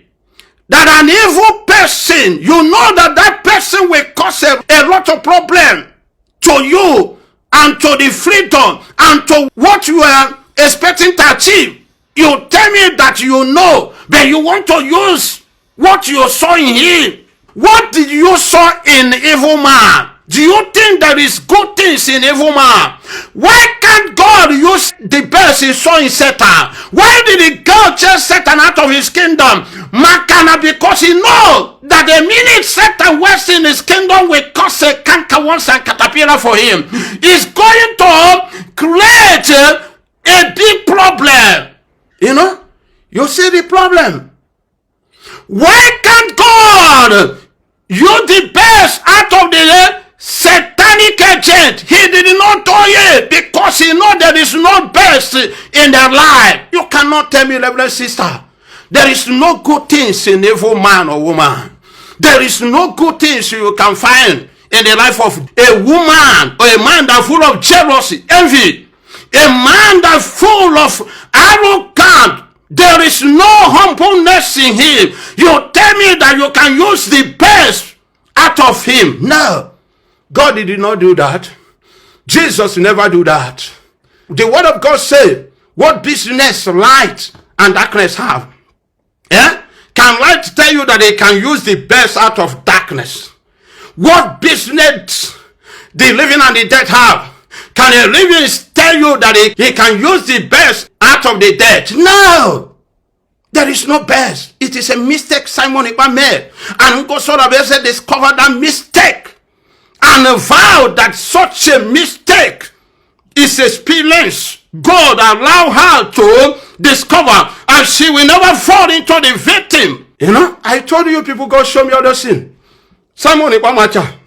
that an evil person, you know that that person will cause a lot of problem to you and to the freedom and to what you are expecting to achieve? You tell me that you know, but you want to use what you saw in him. What did you saw in evil man? Do you think there is good things in evil man? Why can't God use the best he saw in Satan? Why did God chase Satan out of his kingdom? Makana, because he knows that the minute Satan was in his kingdom will cause a cankerworms and caterpillar for him. He's going to create a big problem. You know? You see the problem. Why can't God use the best out of the satanic agent? He did not do it because he know there is no best in their life. You cannot tell me, Reverend Sister, there is no good things in evil man or woman. There is no good things you can find in the life of a woman or a man that full of jealousy, envy, a man that full of arrogance. There is no humbleness in him. You tell me that you can use the best out of him. No. God did not do that. Jesus never do that. The word of God said, what business light and darkness have? Yeah? Can light tell you that they can use the best out of darkness? What business the living and the dead have? Can a living tell you that he can use the best out of the dead? No. There is no best. It is a mistake Simon Ekpa made. And Ngozi Orabueze discovered that mistake and vowed that such a mistake is experience God allow her to discover, and she will never fall into the victim. You know, I told you people, God show me other sin. Simon Ekpa macha.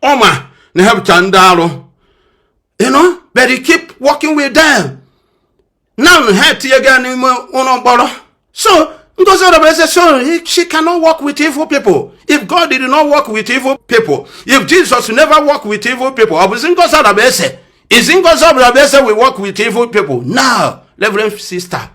Oma nehem chandalo. You know, but he keep working with them. Now again, so Ngozi Orabueze, so she cannot work with evil people. If God did not work with evil people, if Jesus never worked with evil people, Ngozi Orabueze, is Ngozi Orabueze will work with evil people? No, Reverend Sister.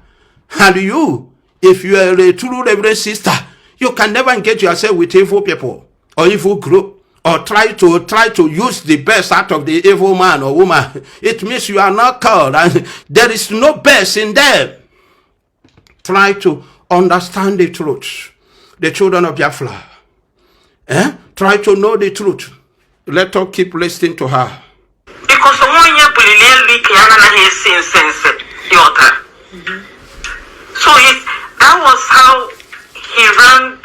And you, if you are a true Reverend Sister, you can never engage yourself with evil people or evil group, or try to use the best out of the evil man or woman. It means you are not called, and there is no best in them. Try to understand the truth. The children of Biafra. Try to know the truth. Let us keep listening to her. Because so that was how he ran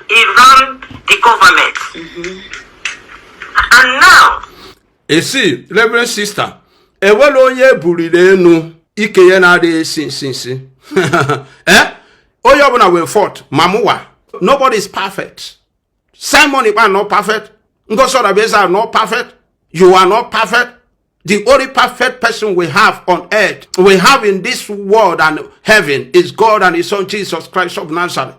the government. And now, you see, Reverend Sister, ewelo buride enu ike ye na de sin. Oyobuna will fought mamuwa. Nobody is perfect. Simon Ekpa not perfect. Ngozi Orabueze are not perfect. You are not perfect. The only perfect person we have on earth, we have in this world and heaven, is God and His Son Jesus Christ of Nazareth.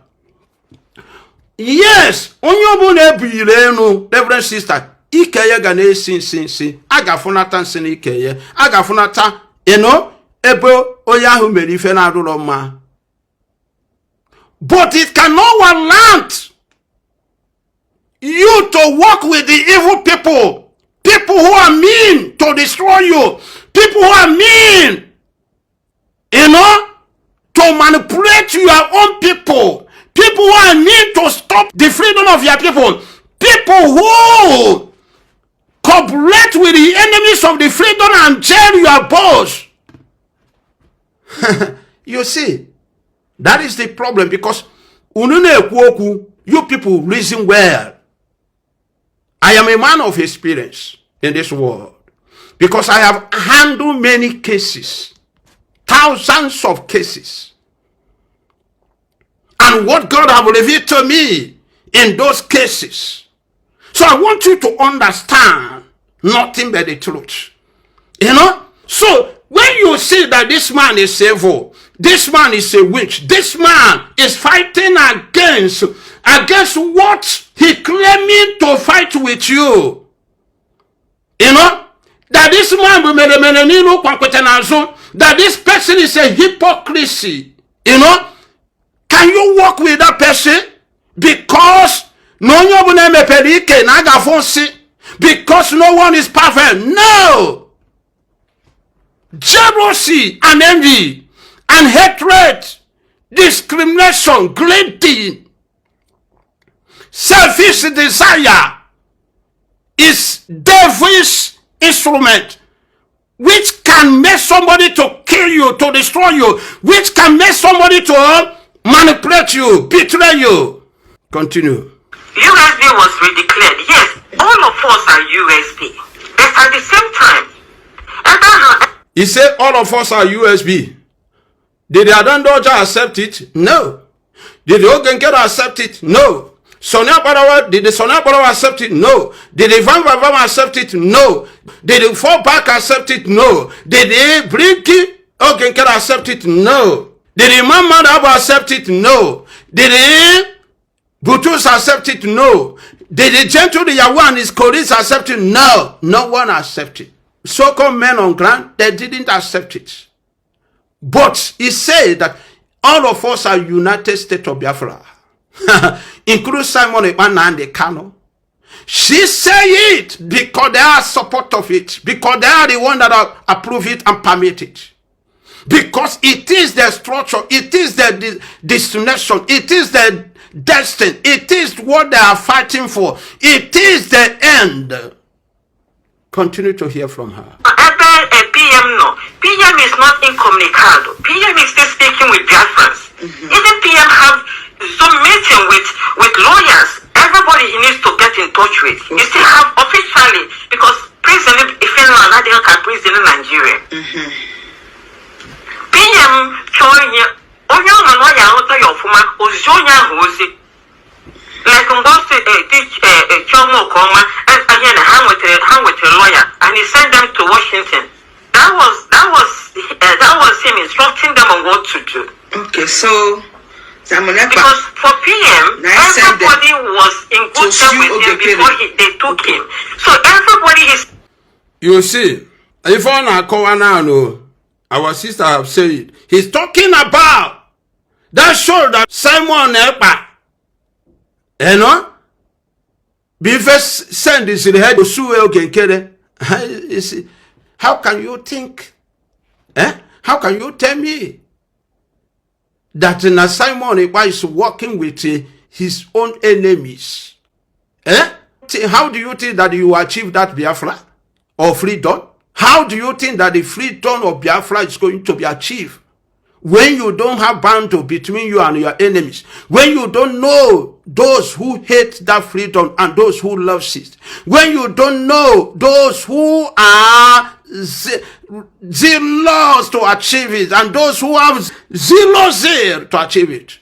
Yes, onyobuna buride enu, Reverend Sister. Ikeye gane sin agafunata sin ikeye agafunata ebo oyahu merife na adulo ma, but it cannot warrant you to work with the evil people who are mean to destroy you, people who are mean to manipulate your own people who are mean to stop the freedom of your people who cooperate with the enemies of the freedom and jail your boss. You see, that is the problem, because you people reason well. I am a man of experience in this world, because I have handled many cases, thousands of cases. And what God has revealed to me in those cases. So I want you to understand nothing but the truth. So when you see that this man is evil, this man is a witch, this man is fighting against what he claiming to fight with you. That this man, that this person is a hypocrisy. Can you work with that person? Because because no one is perfect. No. Jealousy and envy and hatred, discrimination, greedy, selfish desire is devil's instrument, which can make somebody to kill you, to destroy you, which can make somebody to manipulate you, betray you. Continue. USB was redeclared. Yes, all of us are USB. But at the same time, he said all of us are USB. Did the Adandoja accept it? No. Did the Ogenkeda accept it? No. Did the Sonia Barawa accept it? No. Did the Van Vavama accept it? No. Did the Fallback accept it? No. Did the Brinky Ogenkeda accept it? No. Did the Imam Madaba accept it? No. Did the Butus accept it? No. Did the gentle the Yawan his colleagues accept it? No. No one accepted. So-called men on ground, they didn't accept it. But he said that all of us are United States of Biafra, including Simon Ekpa and the Kano. She say it because they are support of it, because they are the one that approve it and permit it. Because it is their structure, it is their destination, it is their destiny, it is what they are fighting for, it is the end. Continue to hear from her. PM no. PM is not incommunicado. PM is still speaking with Biafrans. Even PM have some meeting with lawyers. Everybody he needs to get in touch with. You still have officially, because prison, if you know another prison in Nigeria. PM showing you, onye ọmọ ya ọtọ ya ọfụma, ozi onye ahụ ozi. Like Ngozi Chomo Koma, again, how with a lawyer, and he sent them to Washington. That was him instructing them on what to do. Okay, so Simon Ekpa, because for PM, everybody was in good time with him before they took him. So everybody is. You see, if I call now, our sister have said he's talking about that show that Simon Ekpa, you know, before send this in the head of Sue Kenkere. How can you think? How can you tell me that Simon Ekpa is working with his own enemies? How do you think that you achieve that Biafra or freedom? How do you think that the freedom of Biafra is going to be achieved when you don't have boundary between you and your enemies? When you don't know those who hate that freedom and those who love it? When you don't know those who are zealous to achieve it and those who have zeal to achieve it?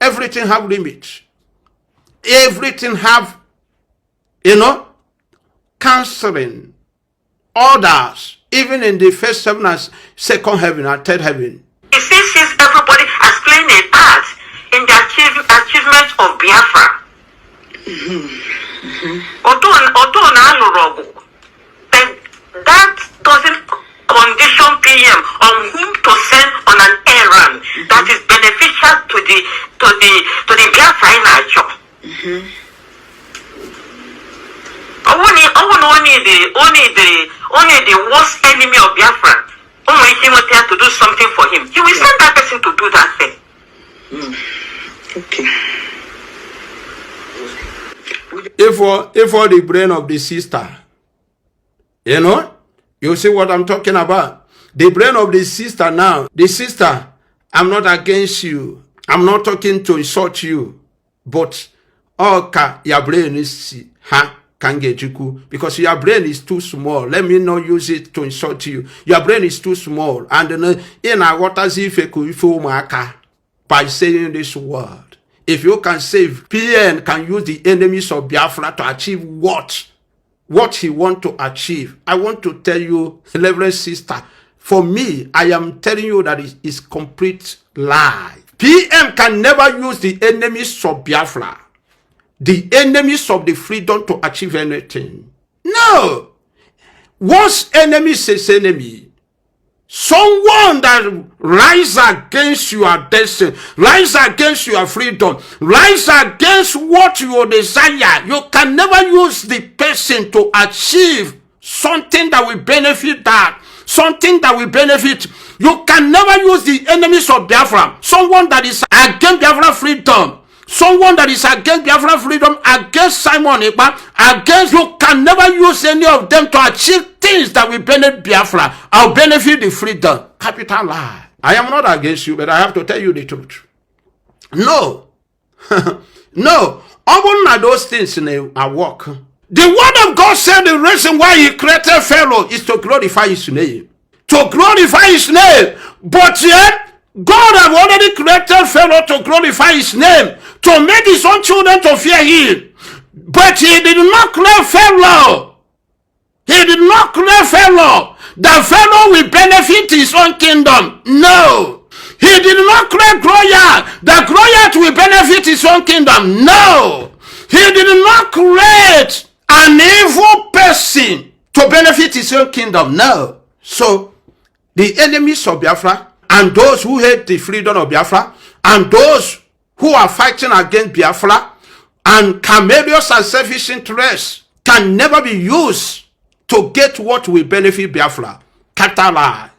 Everything have limits. Everything have, counseling orders, even in the first heaven and second heaven and third heaven. It seems everybody has played a part in the achievement of Biafra. That doesn't condition PM on whom to send on an errand that is beneficial to the Biafra in nature. Only the worst enemy of Biafra. Only he was there to do something for him. He will send that person to do that thing. Okay. If for the brain of the sister, you see what I'm talking about. The brain of the sister now. The sister, I'm not against you. I'm not talking to insult you. But your brain is because your brain is too small. Let me not use it to insult you. Your brain is too small. And what as if by saying this word. If you can save, PN can use the enemies of Biafra to achieve what he want to achieve. I want to tell you, Reverend Sister, for me, I am telling you that it is complete lie. PM can never use the enemies of Biafra, the enemies of the freedom, to achieve anything. No. Once enemy says enemy, someone that rise against your destiny, rise against your freedom, rise against what you desire, you can never use the person to achieve something that will benefit that, something that will benefit. You can never use the enemies of Biafra, someone that is against Biafra freedom, someone that is against Biafra freedom, against Simon Ekpa, against, you can never use any of them to achieve things that will benefit Biafra or benefit the freedom. Capital lie. I am not against you, but I have to tell you the truth. No. No. All those things are work. The word of God said the reason why he created Pharaoh is to glorify his name. To glorify his name. But yet, God have already created Pharaoh to glorify his name, to make his own children to fear him. But he did not create Pharaoh. He did not create Pharaoh that Pharaoh will benefit his own kingdom. No. He did not create Goliath that Goliath will benefit his own kingdom. No. He did not create an evil person to benefit his own kingdom. No. So, the enemies of Biafra, and those who hate the freedom of Biafra, and those who are fighting against Biafra, and camellious and selfish interests can never be used to get what will benefit Biafra. Capital lie.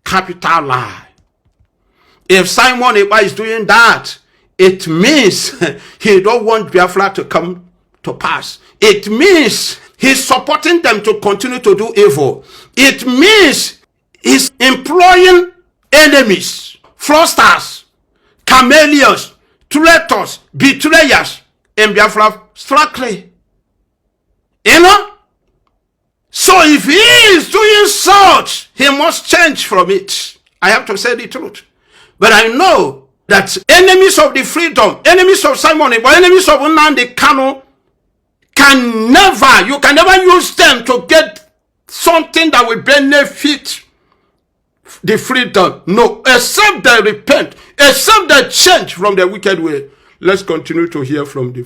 Capital lie. If Simon Ekpa is doing that, it means he don't want Biafra to come to pass. It means he's supporting them to continue to do evil. it means he's employing enemies, fraudsters, chameleons, traitors, betrayers in Biafra strictly. You know? So if he is doing such, he must change from it. I have to say the truth. But I know that enemies of the freedom, enemies of Simon Ekpa, enemies of Nnamdi Kanu you can never use them to get something that will benefit the freedom. No, except they repent, except they change from their wicked way. Let's continue to hear from the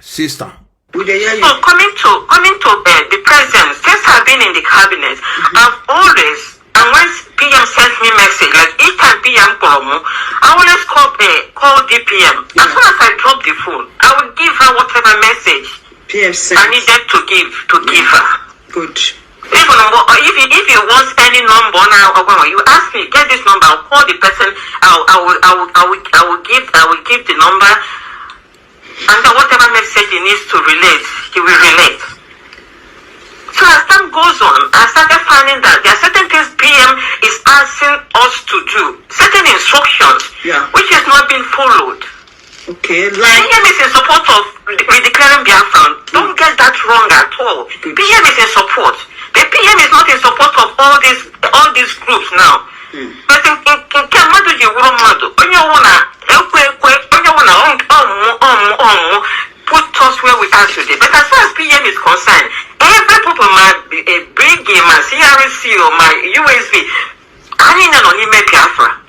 sister. So coming to the president, since I've been in the cabinet, I've always, and once PM sends me message, like each time PM call me, I always call DPM. As soon as I drop the phone, I will give her whatever message PM I needed to give her. Good. Even if you want any number now, you ask me, get this number, I'll call the person, I will give the number, and then whatever message he needs to relate, he will relate. So as time goes on, I started finding that there are certain things PM is asking us to do, certain instructions, which is not being followed. Okay, PM is in support of redeclaring Biafra. Don't get that wrong at all. PM is in support. The PM is not in support of all these groups now. But in Kemadu Yurumadu, put us where we are today. But as far as PM is concerned, every people might be a big game, my CRC or my USB, I need an only Biafra.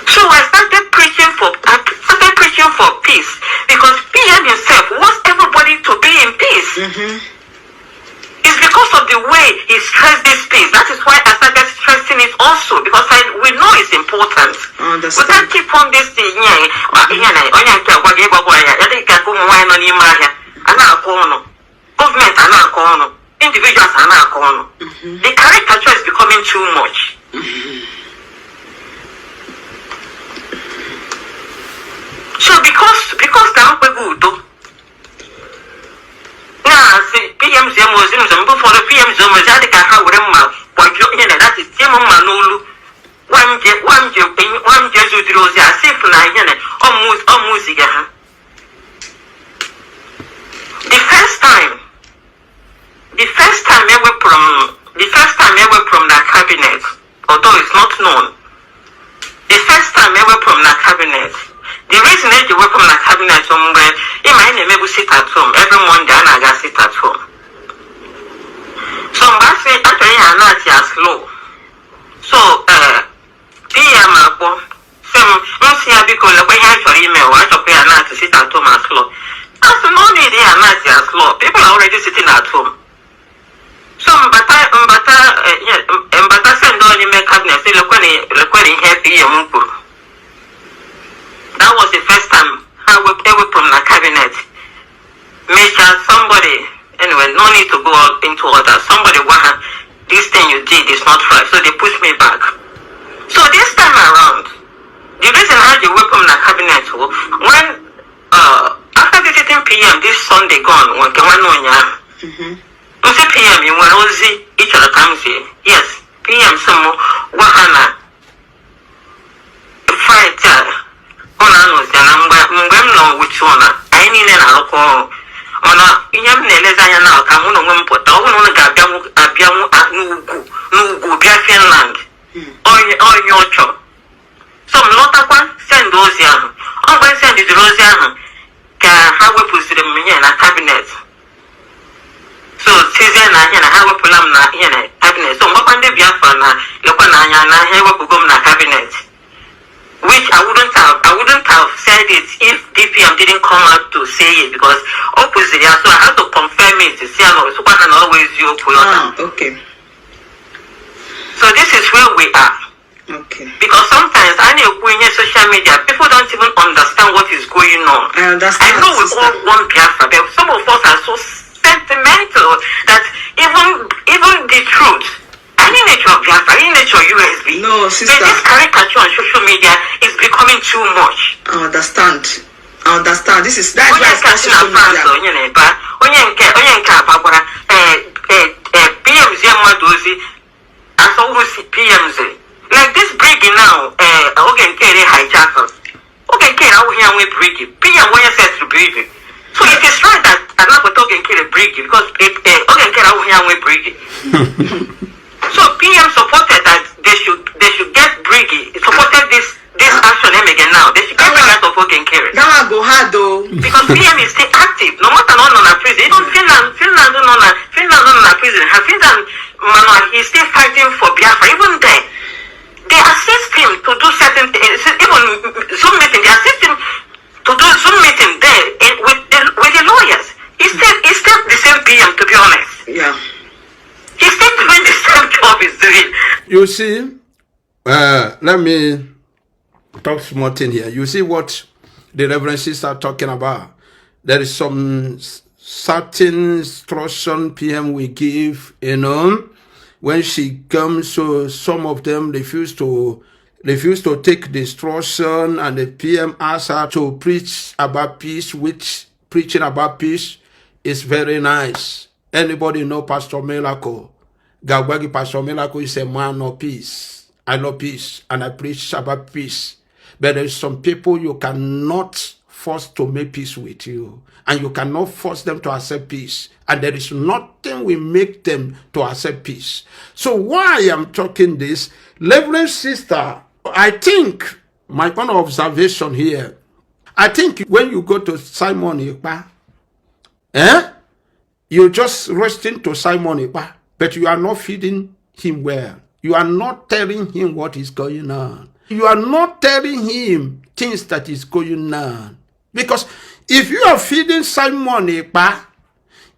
So I started preaching for peace, because PM himself wants everybody to be in peace. It's because of the way he stressed this peace. That is why I started stressing it also, because we know it's important. We can't keep on this thing. Government, individuals, the caricature is becoming too much. So because now we good though. Now see PM Zemo before the PM Zemo that can have that is Zemo Manulu. One Jesu Rosia, safe na almost The first time ever from the cabinet, although it's not known. The first time ever from the cabinet. The reason that you work from the cabinet somewhere, in my name, we sit at home every Monday, and I sit at home. Some bad say actually are not as low. So, PM Apple, some see a big way for email, I shall pay not to sit at home as low. As no need they are not as low. People are already sitting at home. Some but send on email cabinet, say, look when he happy. That was the first time I worked ever from the cabinet. Make sure somebody, anyway, no need to go into order. Somebody, this thing you did is not right. So they pushed me back. So this time around, the reason how you work from the cabinet, when, after visiting PM this Sunday gone, when PM, you were Ozi, each of the times here. Yes, PM, some Wahana, fight, which one? I need an alcohol. On a young Nelezaya now, come on, put down on a Biafran land. Or your chop. Some lot of one send those young. All by send it Rosian. Can how we put the million a cabinet. So, Susan, how we pull them in a cabinet. So, what can they be for now? Lokanana, how we go in a cabinet. Which I wouldn't have said it if DPM didn't come out to say it, because opposite, so I had to confirm it to see so I can always use okay. So this is where we are. Okay. Because sometimes I know when you're social media, people don't even understand what is going on. I understand. I know we all want Biafra, but some of us are so sentimental that even the truth. Any nature of Biafra, any nature of USB. No, sister. But this caricature on social media is becoming too much. I understand. I understand. That's why I start social media. Like this breaking now, hijacker. PM when you said to breaking. So it is right that I'm not talking breaking because breaking. So PM supported that they should get breaking. Supported this action again now. They should get rid of carry. That one go hard though. Because PM is still active. No matter on a prison. Even Finland on a prison. Finland is still fighting for Biafra. Even there. They assist him to do certain things. Even Zoom meeting, they assist him to do Zoom meeting there with the lawyers. He's still the same PM, to be honest. Yeah. He's still doing the same job he's doing. You see, let me talk small thing here. You see what the Reverend Sister talking about? There is some certain instruction PM we give, when she comes, so some of them refuse to take the instruction, and the PM asks her to preach about peace, which preaching about peace is very nice. Anybody know Pastor Miracle? Gawagi Pastor Miracle is a man of peace. I love peace, and I preach about peace. But there's some people you cannot force to make peace with you, and you cannot force them to accept peace, and there is nothing will make them to accept peace. So why I'm talking this, Reverend Sister, I think my own observation here, I think when you go to Simon Ekpa, you're just resting to Simon Ekpa, but you are not feeding him well. You are not telling him what is going on. You are not telling him things that is going on. Because if you are feeding Simon Ekpa,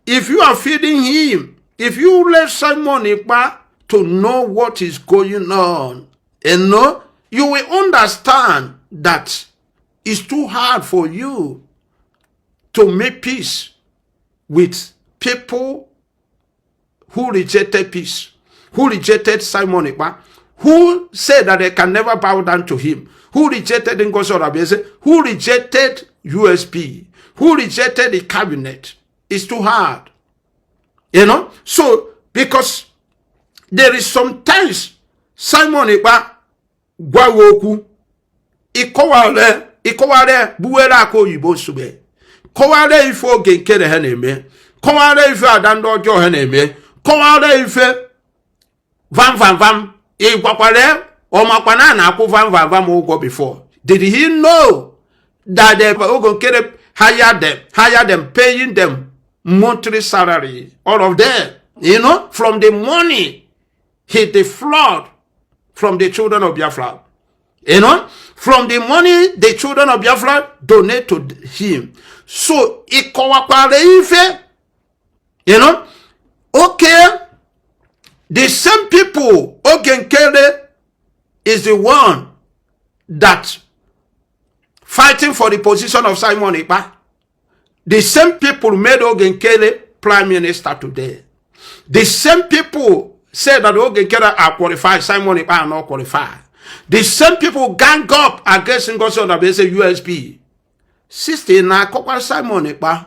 if you are feeding him, if you let Simon Ekpa to know what is going on, you will understand that it's too hard for you to make peace with people who rejected peace, who rejected Simon Ekpa, who said that they can never bow down to him, who rejected Ngozi Orabueze, who rejected USP, who rejected the cabinet. It's too hard. So, because there is sometimes Simon Ekpa gwawoku ikoware buwera ko yibo sube koware ifo genkere he na-eme koware ife adando ojo he na-eme koware ife vam igwakware omakwana na akwu vam ugo before. Did he know that the Ogonkere hire them, paying them monthly salary, all of them, from the money hit the flood from the children of Biafra. From the money the children of Biafra donate to him. So, ife, okay, the same people, Ogenkere is the one that fighting for the position of Simon Ekpa. The same people made Ogenkere prime minister today. The same people said that Ogenkere are qualified, Simon Ekpa are not qualified. The same people gang up against Ngozi Orabueze USB. Sister na kokwa Simon Ekpa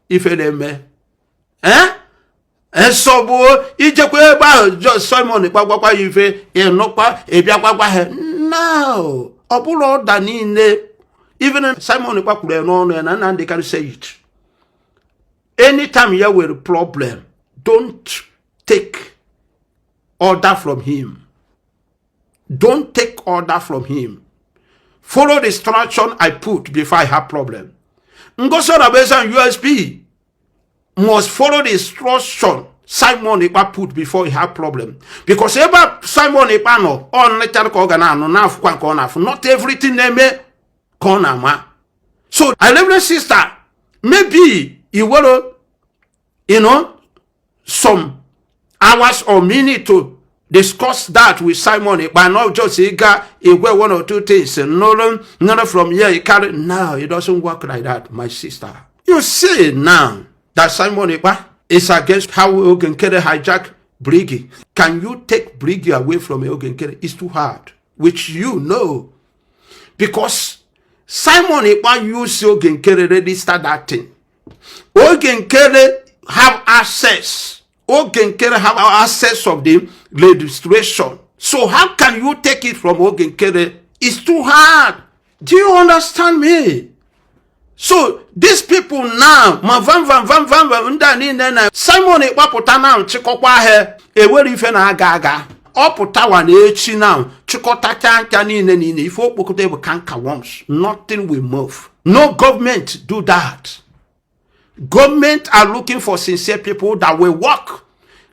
ife deme. And so ijekwe ba just Simon Ekpa gwakwa ife enokwa ebiakwakwa he. No. Obulo danine. Even Simon Ekpa kure no and they can say it. Anytime you have a problem, don't take order from him. Don't take order from him. Follow the instruction I put before I have problem. Ngozi Orabueze and USP must follow the instruction Simon Ekpa put before he have problem. Because ever Simon Ekpa no on network organ no not everything they may ma. So I Reverend Sister, maybe you will, some hours or minute to discuss that with Simon Ekpa, not just he got one or two things, and none from here he carry. No, it doesn't work like that, my sister. You see now that Simon Ekpa is against how Ogenkere hijack Brigi. Can you take Brigi away from Ogenkere? It's too hard, which you know, because Simon Ekpa use Ogenkere register that thing. Ogenkere have access. Ogenkere have access of the registration. So how can you take it from Ogenkere? It's too hard. Do you understand me? So these people now, Simon Ekpa puta now chikokwa he ewere ife na aga. Ọ pụtawa na echi now chịkọtacha nka niile ife okpokọta bụ kanka worms, nothing will move. No government do that. Government are looking for sincere people that will work,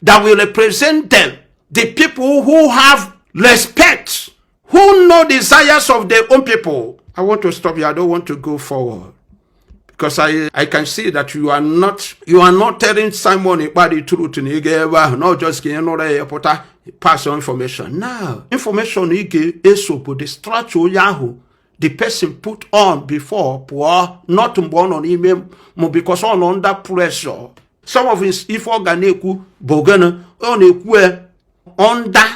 that will represent them, the people who have respect, who know desires of their own people. I want to stop here. I don't want to go forward. Because I can see that you are not telling Simon Ekpa the truth. Not just pass on information. Now, information is the structure Yahoo the person put on before poor, not born on email because all under pressure. Some of his if organiku bogana on under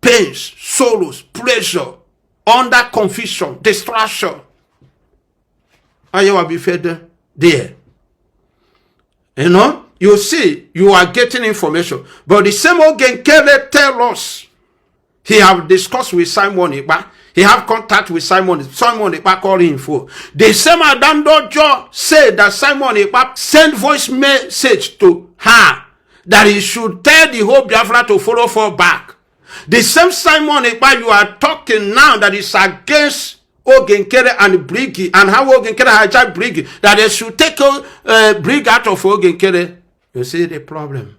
pains, sorrows, pressure, under confusion, distraction. And you will be fed there. You know, you see, you are getting information. But the same Ogenkere tell us, he have discussed with Simon Ekpa, he have contact with Simon Ekpa calling him for. The same Adandojo said that Simon Ekpa sent voice message to her that he should tell the whole Biafra to follow for back. The same Simon Ekpa you are talking now that is against Ogenkere and Brigi, and how Ogenkere hijacked Brigi, that they should take Brigi out of Ogenkere. You see the problem.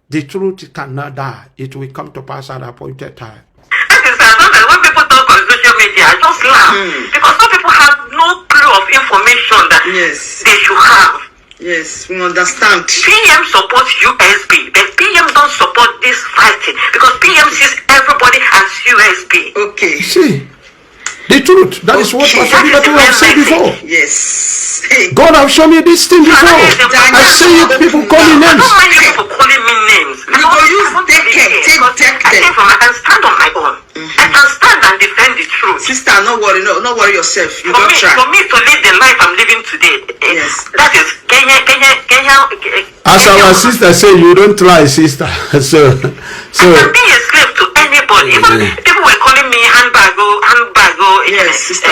The truth cannot die. It will come to pass at a appointed time. That is that when people talk on social media, I just laugh. Because some people have no clue of information that they should have. Yes, we understand. PM supports USB, but PM don't support this fighting because PM sees everybody as USB. Okay. See. The truth. That is what Pastor Biafra have said before. Yes. God have shown me this thing before. I see people calling names. I don't mind you people calling me names. You go use take them. I can stand on my own. I can stand and defend the truth. Sister, no worry yourself. You don't try. For me to live the life I'm living today, that is Kenya. As our sister said, you don't try, sister. So I can be a slave to anybody. Even people were calling me handbag. Yes, sister.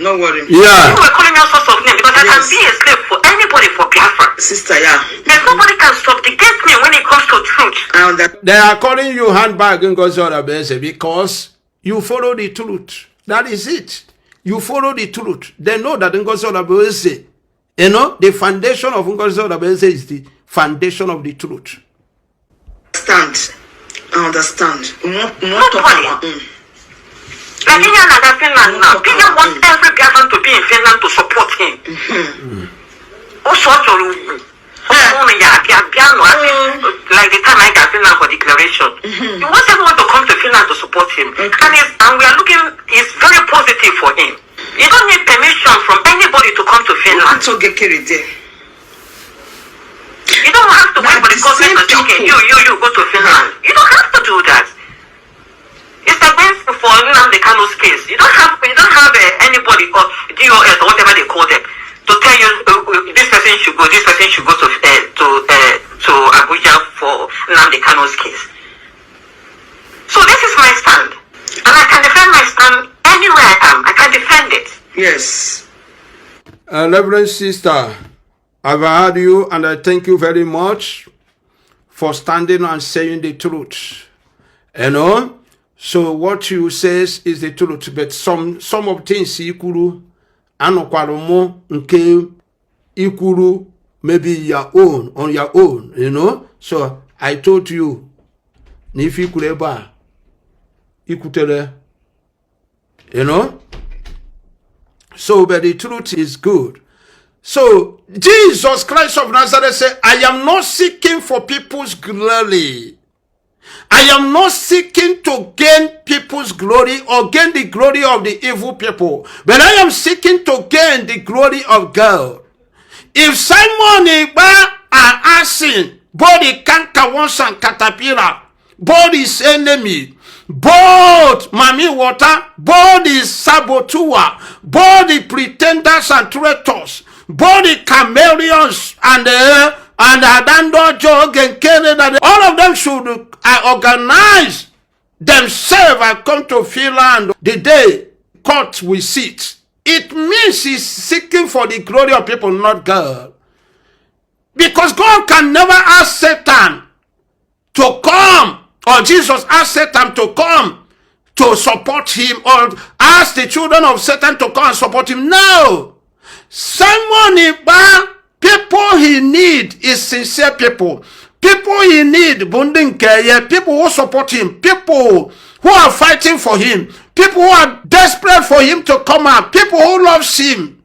No worry. Yeah. People were calling me all sorts of names because I can be a slave for anybody for Biafra. Sister, yeah. There's nobody can subjugate me when it comes to truth. They are calling you handbag Ngozi Orabueze because you follow the truth. That is it. You follow the truth. They know that Ngozi Orabueze, you know, the foundation of Ngozi Orabueze is the foundation of the truth. I understand. Like Kenya and Finland now. Kenya wants every Biafran to be in Finland to support him. Like the time I got Finland for declaration. He wants everyone to come to Finland to support him. And we are looking, it's very positive for him. You don't need permission from anybody to come to Finland. You don't have to wait for the government to say, okay, you go to Finland. You don't have to do that. It's against for Nnamdi Kanu's case. You don't have anybody or DOS or whatever they call them to tell you this person should go to Abuja for Nnamdi Kanu's case. So this is my stand, and I can defend my stand anywhere I am. I can defend it. Yes. Reverend Sister, I've heard you, and I thank you very much for standing and saying the truth. You know. So what you says is the truth, but some of things ikuru anokwarumo nke ikuru maybe your own on your own, you know. So I told you, if you could ever ikutere, you know. So but the truth is good. So Jesus Christ of Nazareth said, I am not seeking for people's glory. I am not seeking to gain people's glory or gain the glory of the evil people, but I am seeking to gain the glory of God. If Simon Ekpa are asking, body canker once and caterpillar, both his enemy, both Mami Water, both his saboteur, both the pretenders and traitors, both the chameleons and Adando Jog and Canada, all of them should organize themselves and come to Finland the day court will sit. It means he's seeking for the glory of people, not God. Because God can never ask Satan to come, or Jesus asked Satan to come to support him, or ask the children of Satan to come and support him. No. Simon Ekpa, people he need is sincere people. People he need, people who support him, people who are fighting for him, people who are desperate for him to come out, people who loves him.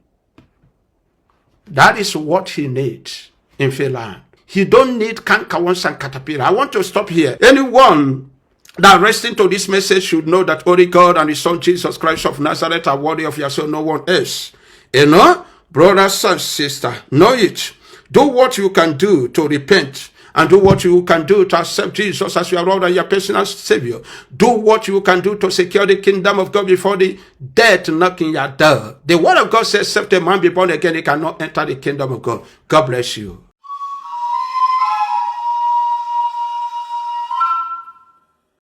That is what he needs in Finland. He don't need cankerworms and caterpillar. I want to stop here. Anyone that listening to this message should know that only God and His Son Jesus Christ of Nazareth are worthy of your soul, no one else. You know, brothers and sisters, know it. Do what you can do to repent, and do what you can do to accept Jesus as your Lord and your personal Savior. Do what you can do to secure the kingdom of God before the death knocking your door. The word of God says, except a man be born again, he cannot enter the kingdom of God. God bless you.